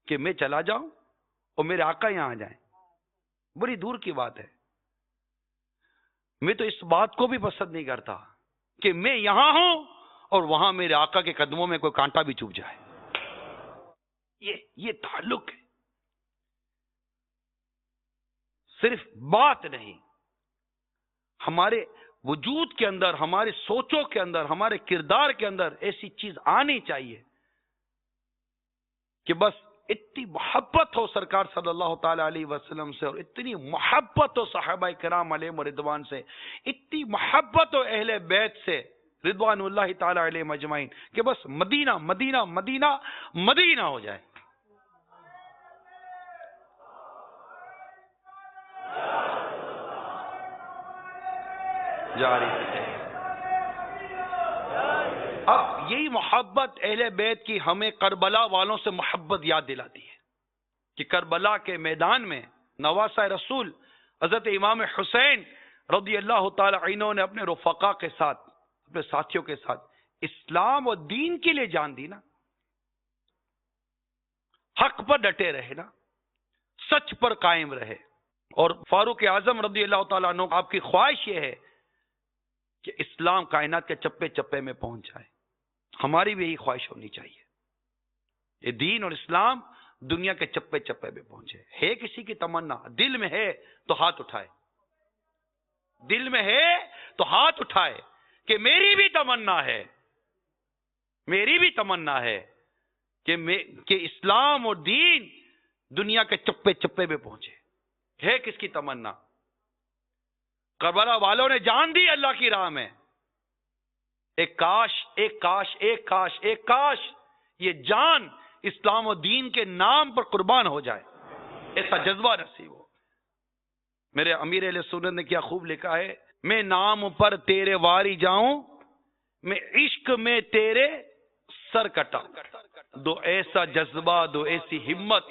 Speaker 2: کہ میں چلا جاؤں اور میرے آقا یہاں آ جائیں. بڑی دور کی بات ہے. میں تو اس بات کو بھی پسند نہیں کرتا کہ میں یہاں ہوں اور وہاں میرے آقا کے قدموں میں کوئی کانٹا بھی چبھ جائے. یہ تعلق ہے, صرف بات نہیں. ہمارے وجود کے اندر, ہمارے سوچوں کے اندر, ہمارے کردار کے اندر ایسی چیز آنی چاہیے کہ بس اتنی محبت ہو سرکار صلی اللہ تعالی علیہ وسلم سے, اور اتنی محبت ہو صحابہ کرام علیہم رضوان سے, اتنی محبت ہو اہل بیت سے رضوان اللہ تعالی علیہم اجمعین کہ بس مدینہ مدینہ مدینہ مدینہ ہو جائے. جاری ہے. اب یہی محبت اہل بیت کی ہمیں کربلا والوں سے محبت یاد دلاتی ہے کہ کربلا کے میدان میں نواسہ رسول حضرت امام حسین رضی اللہ تعالی عنہ نے اپنے رفقا کے ساتھ, اپنے ساتھیوں کے ساتھ اسلام اور دین کے لیے جان دی نا. حق پر ڈٹے رہے نا, سچ پر قائم رہے. اور فاروق اعظم رضی اللہ تعالیٰ عنہ آپ کی خواہش یہ ہے کہ اسلام کائنات کے چپے چپے میں پہنچ جائے. ہماری بھی یہی خواہش ہونی چاہیے, یہ دین اور اسلام دنیا کے چپے چپے میں پہنچے. ہے کسی کی تمنا, دل میں ہے تو ہاتھ اٹھائے, دل میں ہے تو ہاتھ اٹھائے کہ میری بھی تمنا ہے, میری بھی تمنا ہے کہ اسلام اور دین دنیا کے چپے چپے میں پہنچے. ہے کس کی تمنا؟ کربلا والوں نے جان دی اللہ کی راہ میں. ایک کاش ایک کاش ایک کاش ایک کاش یہ جان اسلام و دین کے نام پر قربان ہو جائے, ایسا جذبہ نصیب ہو. میرے امیر اہل سنت نے کیا خوب لکھا ہے, میں نام پر تیرے واری جاؤں, میں عشق میں تیرے سر کٹا. دو ایسا جذبہ, دو ایسی ہمت,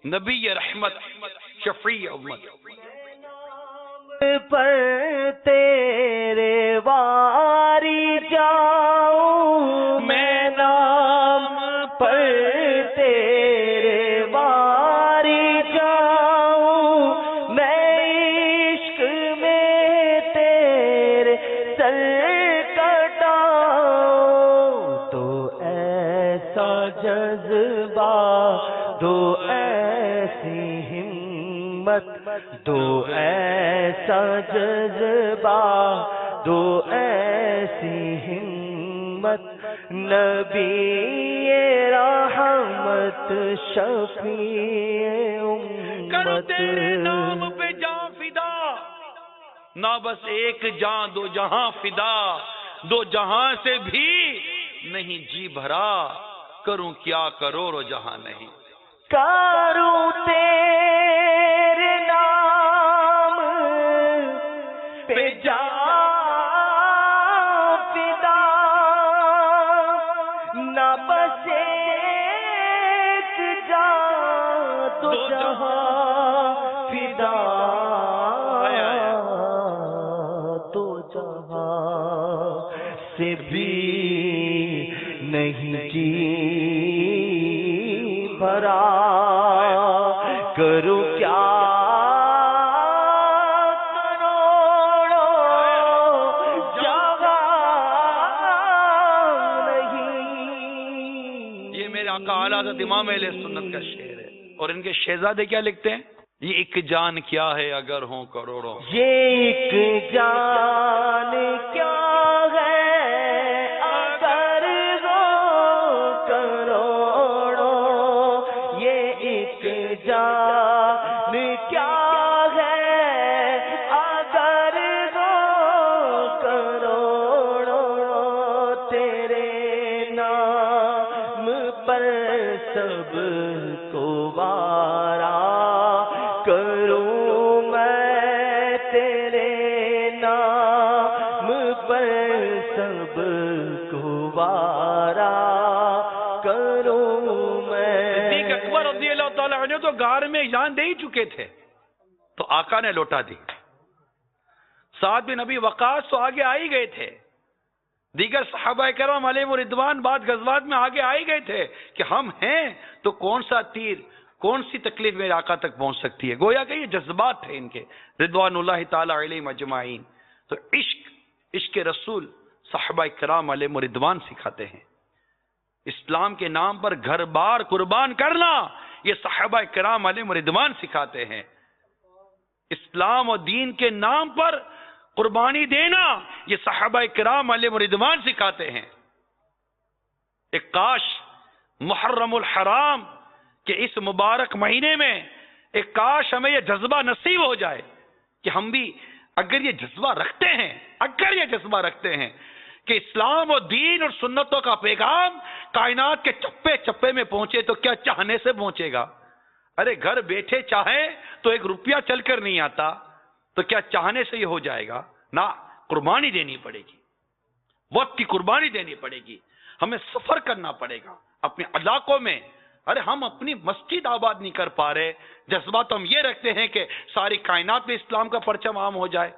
Speaker 2: نبی رحمت شفیع امت.
Speaker 1: پر تیرے واری جاؤں, میں نام پر تیرے واری جاؤں, میں عشق میں تیرے سر کٹاؤں. تو ایسا جذبہ, دو ایسی ہمت, دو ایسا جذبہ, دو ایسی ہمت, نبی رحمت شفیع امت.
Speaker 2: کرو تیرے نام پہ جان فدا, نہ بس ایک جان دو جہاں فدا, دو جہاں سے بھی نہیں جی بھرا, کروں کیا کروڑ جہاں نہیں.
Speaker 1: کروں تیرے نام پہ جان فدا, نہ بس ایک جان دو جہاں فدا, دو جہاں سے بھی نہیں جی کروں کیا
Speaker 2: آقا اعلیٰ حضرت امام اہل سنت کا شعر ہے، اور ان کے شہزادے کیا لکھتے ہیں؟ یہ ایک جان کیا ہے اگر ہوں کروڑوں،
Speaker 1: یہ ایک جان کیا ہے اگر ہو کروڑوں، یہ ایک جان کیا ہے اگر ہو کروڑوں، تیرے نام پر سب کو وارا کروں میں، تیرے نام پر سب کو وارا کروں میں۔
Speaker 2: صدیق اکبر رضی اللہ تعالیٰ عنہ تو غار میں جان دے ہی چکے تھے، تو آقا نے لوٹا دی۔ سعد بن ابی وقاص تو آگے آ ہی گئے تھے، دیگر صحابہ کرام علیہم رضوان بعد غزوات میں آگے آ ہی گئے تھے کہ ہم ہیں تو کون سا تیر، کون سی تکلیف میرے آقا تک پہنچ سکتی ہے۔ گویا کہ یہ جذبات تھے ان کے رضوان اللہ تعالی علیہم اجمعین۔ تو عشق رسول صحابہ کرام علیہم رضوان سکھاتے ہیں۔ اسلام کے نام پر گھر بار قربان کرنا یہ صحابہ کرام علیہم رضوان سکھاتے ہیں۔ اسلام و دین کے نام پر قربانی دینا یہ صحابہ کرام علیہم رضوان سکھاتے ہیں۔ ایک کاش محرم الحرام کہ اس مبارک مہینے میں ایک کاش ہمیں یہ جذبہ نصیب ہو جائے کہ ہم بھی اگر یہ جذبہ رکھتے ہیں کہ اسلام و دین اور سنتوں کا پیغام کائنات کے چپے چپے میں پہنچے تو کیا چاہنے سے پہنچے گا؟ ارے گھر بیٹھے چاہے تو ایک روپیہ چل کر نہیں آتا، تو کیا چاہنے سے یہ ہو جائے گا؟ نہ، قربانی دینی پڑے گی، وقت کی قربانی دینی پڑے گی، ہمیں سفر کرنا پڑے گا اپنے علاقوں میں۔ ارے ہم اپنی مسجد آباد نہیں کر پا رہے، جذبہ تو ہم یہ رکھتے ہیں کہ ساری کائنات میں اسلام کا پرچم عام ہو جائے۔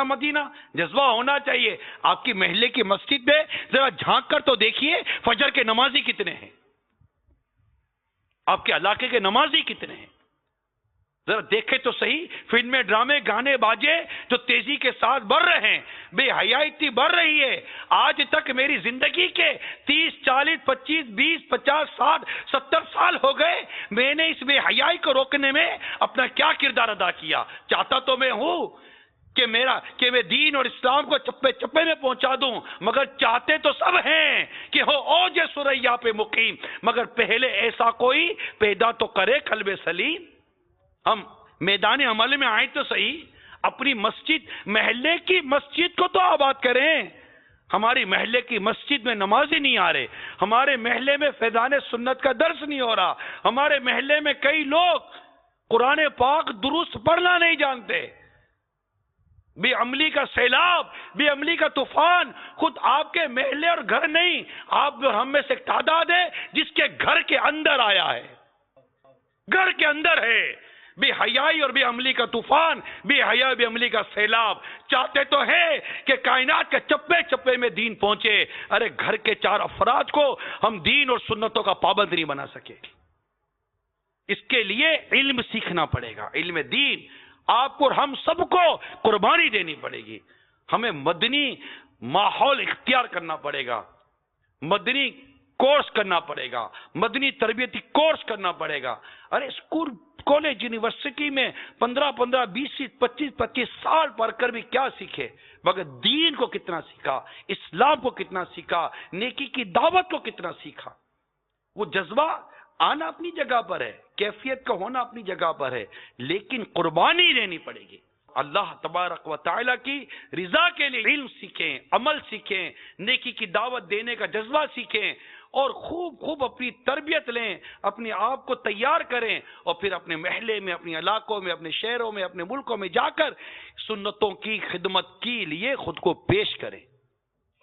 Speaker 2: مدینہ جذبہ ہونا چاہیے۔ آپ کی محلے کی مسجد میں ذرا جھانک کر تو دیکھیے فجر کے نمازی کتنے ہیں، آپ کے علاقے کے نمازی کتنے ہیں، ذرا دیکھیں تو صحیح۔ فلمیں، ڈرامے، گانے باجے جو تیزی کے ساتھ بڑھ رہے ہیں، بے حیائی اتنی بڑھ رہی ہے۔ آج تک میری زندگی کے 30، 40، 25، 20، 50، 60، 70 سال ہو گئے، میں نے اس بے حیائی کو روکنے میں اپنا کیا کردار ادا کیا؟ چاہتا تو میں ہوں کہ میں دین اور اسلام کو چپے چپے میں پہنچا دوں، مگر چاہتے تو سب ہیں کہ ہو اوج سریا پہ مقیم، مگر پہلے ایسا کوئی پیدا تو کرے قلب سلیم۔ ہم میدان عمل میں آئیں تو صحیح، اپنی مسجد، محلے کی مسجد کو تو آباد کریں۔ ہماری محلے کی مسجد میں نمازی نہیں آ رہے، ہمارے محلے میں فیضان سنت کا درس نہیں ہو رہا، ہمارے محلے میں کئی لوگ قرآن پاک درست پڑھنا نہیں جانتے۔ بے عملی کا سیلاب، بے عملی کا طوفان خود آپ کے محلے اور گھر نہیں، آپ ہم میں سے ایک تعداد ہے جس کے گھر کے اندر آیا ہے، گھر کے اندر ہے۔ بے حیائی اور بے عملی کا طوفان، بے حیائی بے عملی کا سیلاب۔ چاہتے تو ہے کہ کائنات کے چپے چپے میں دین پہنچے، ارے گھر کے 4 افراد کو ہم دین اور سنتوں کا پابند نہیں بنا سکے۔ اس کے لیے علم سیکھنا پڑے گا، علم دین آپ کو اور ہم سب کو قربانی دینی پڑے گی۔ ہمیں مدنی ماحول اختیار کرنا پڑے گا، مدنی کورس کرنا پڑے گا، مدنی تربیتی کورس کرنا پڑے گا۔ ارے اسکول، کالج، یونیورسٹی میں 15، 20، 25 سال پڑھ کر بھی کیا سیکھے، مگر دین کو کتنا سیکھا، اسلام کو کتنا سیکھا، نیکی کی دعوت کو کتنا سیکھا۔ وہ جذبہ آنا اپنی جگہ پر ہے، کیفیت کا ہونا اپنی جگہ پر ہے، لیکن قربانی دینی پڑے گی۔ اللہ تبارک و تعالیٰ کی رضا کے لیے علم سیکھیں، عمل سیکھیں، نیکی کی دعوت دینے کا جذبہ سیکھیں، اور خوب اپنی تربیت لیں، اپنے آپ کو تیار کریں، اور پھر اپنے محلے میں، اپنے علاقوں میں، اپنے شہروں میں، اپنے ملکوں میں جا کر سنتوں کی خدمت کے لیے خود کو پیش کریں،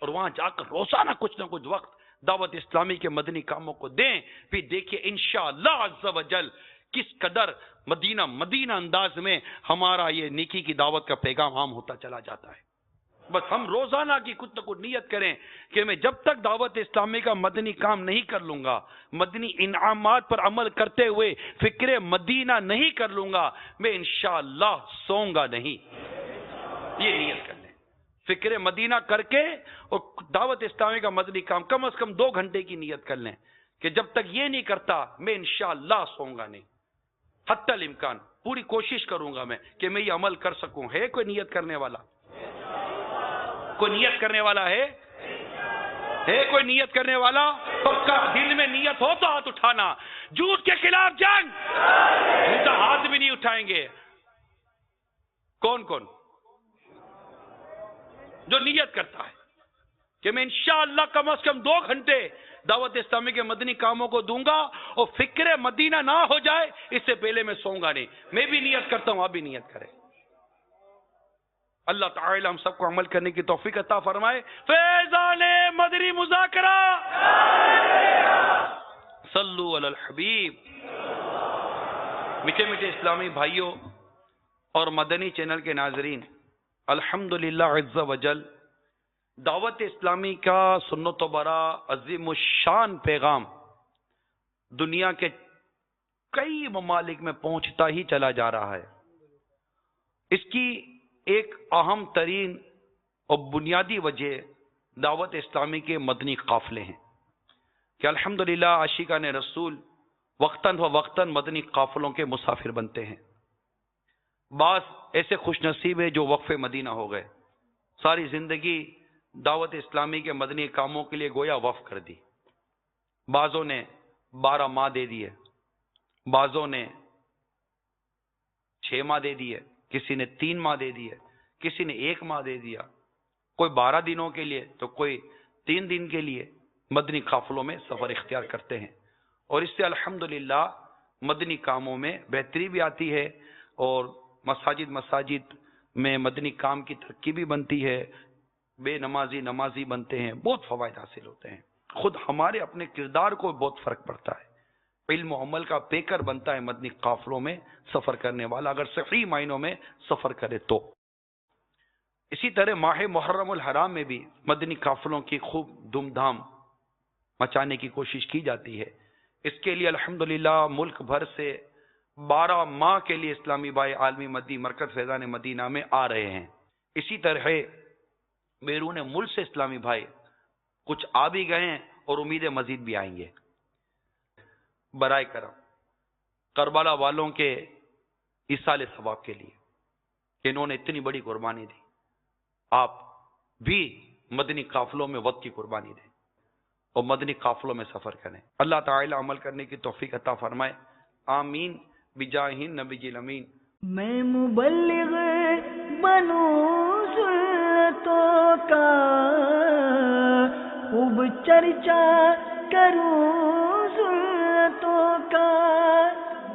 Speaker 2: اور وہاں جا کر روزانہ کچھ نہ کچھ وقت دعوت اسلامی کے مدنی کاموں کو دیں۔ پھر دیکھیے انشاءاللہ عز و جل کس قدر مدینہ انداز میں ہمارا یہ نیکی کی دعوت کا پیغام عام ہوتا چلا جاتا ہے۔ بس ہم روزانہ کی کچھ نہ کچھ نیت کریں کہ میں جب تک دعوت اسلامی کا مدنی کام نہیں کر لوں گا، مدنی انعامات پر عمل کرتے ہوئے فکر مدینہ نہیں کر لوں گا، میں انشاءاللہ سوؤں گا نہیں. یہ نیت کر لیں، فکر مدینہ کر کے اور دعوت اسلامی کا مدنی کام کم از کم 2 گھنٹے کی نیت کر لیں کہ جب تک یہ نہیں کرتا میں انشاءاللہ سوؤں گا نہیں. حتی الامکان پوری کوشش کروں گا میں کہ میں یہ عمل کر سکوں. ہے کوئی نیت کرنے والا؟ کوئی نیت کرنے والا ہے کوئی نیت کرنے والا؟ پکا دل میں نیت ہو تو ہاتھ اٹھانا. جھوٹ کے خلاف جنگ، نہیں تو ہاتھ بھی نہیں اٹھائیں گے. کون کون جو نیت کرتا ہے کہ میں انشاءاللہ کم از کم 2 گھنٹے دعوت اسلامی کے مدنی کاموں کو دوں گا اور فکر مدینہ نہ ہو جائے اس سے پہلے میں سوؤں گا نہیں. میں بھی نیت کرتا ہوں، آپ بھی نیت کریں. اللہ تعالی ہم سب کو عمل کرنے کی توفیق عطا فرمائے. فیضان مدنی مذاکرہ صلو علی الحبیب. میٹھے میٹھے اسلامی بھائیوں اور مدنی چینل کے ناظرین، الحمدللہ عز وجل دعوت اسلامی کا سنت و برا عظیم الشان پیغام دنیا کے کئی ممالک میں پہنچتا ہی چلا جا رہا ہے. اس کی ایک اہم ترین اور بنیادی وجہ دعوت اسلامی کے مدنی قافلے ہیں کہ الحمدللہ عاشقان رسول وقتاً فوقتاً مدنی قافلوں کے مسافر بنتے ہیں. بعض ایسے خوش نصیب ہیں جو وقف مدینہ ہو گئے، ساری زندگی دعوت اسلامی کے مدنی کاموں کے لیے گویا وقف کر دی. بعضوں نے 12 ماہ دے دیے، بعضوں نے 6 ماہ دے دیے، کسی نے 3 ماہ دے دیے، کسی نے 1 ماہ دے دیا، کوئی 12 دنوں کے لیے تو کوئی 3 دن کے لیے مدنی قافلوں میں سفر اختیار کرتے ہیں. اور اس سے الحمدللہ مدنی کاموں میں بہتری بھی آتی ہے اور مساجد میں مدنی کام کی ترقی بھی بنتی ہے، بے نمازی بنتے ہیں، بہت فوائد حاصل ہوتے ہیں. خود ہمارے اپنے کردار کو بہت فرق پڑتا ہے، علم و عمل کا پیکر بنتا ہے مدنی قافلوں میں سفر کرنے والا، اگر صحیح معنوں میں سفر کرے تو. اسی طرح ماہ محرم الحرام میں بھی مدنی قافلوں کی خوب دھوم دھام مچانے کی کوشش کی جاتی ہے. اس کے لیے الحمدللہ ملک بھر سے 12 ماہ کے لیے اسلامی بھائی عالمی مدنی مرکز فیضان مدینہ میں آ رہے ہیں. اسی طرح بیرون ملک سے اسلامی بھائی کچھ آ بھی گئے ہیں اور امید مزید بھی آئیں گے. برائے کرم کربلا والوں کے ایصال ثواب کے لیے کہ انہوں نے اتنی بڑی قربانی دی، آپ بھی مدنی قافلوں میں وقت کی قربانی دیں اور مدنی قافلوں میں سفر کریں. اللہ تعالی عمل کرنے کی توفیق عطا فرمائے. آمین بجاہ نبی الامین.
Speaker 3: میں مبلغ بنوں سنتوں کا، خوب چرچا کروں سنتوں کا،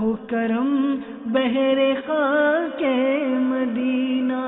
Speaker 3: ہو کرم بہر خاک مدینہ.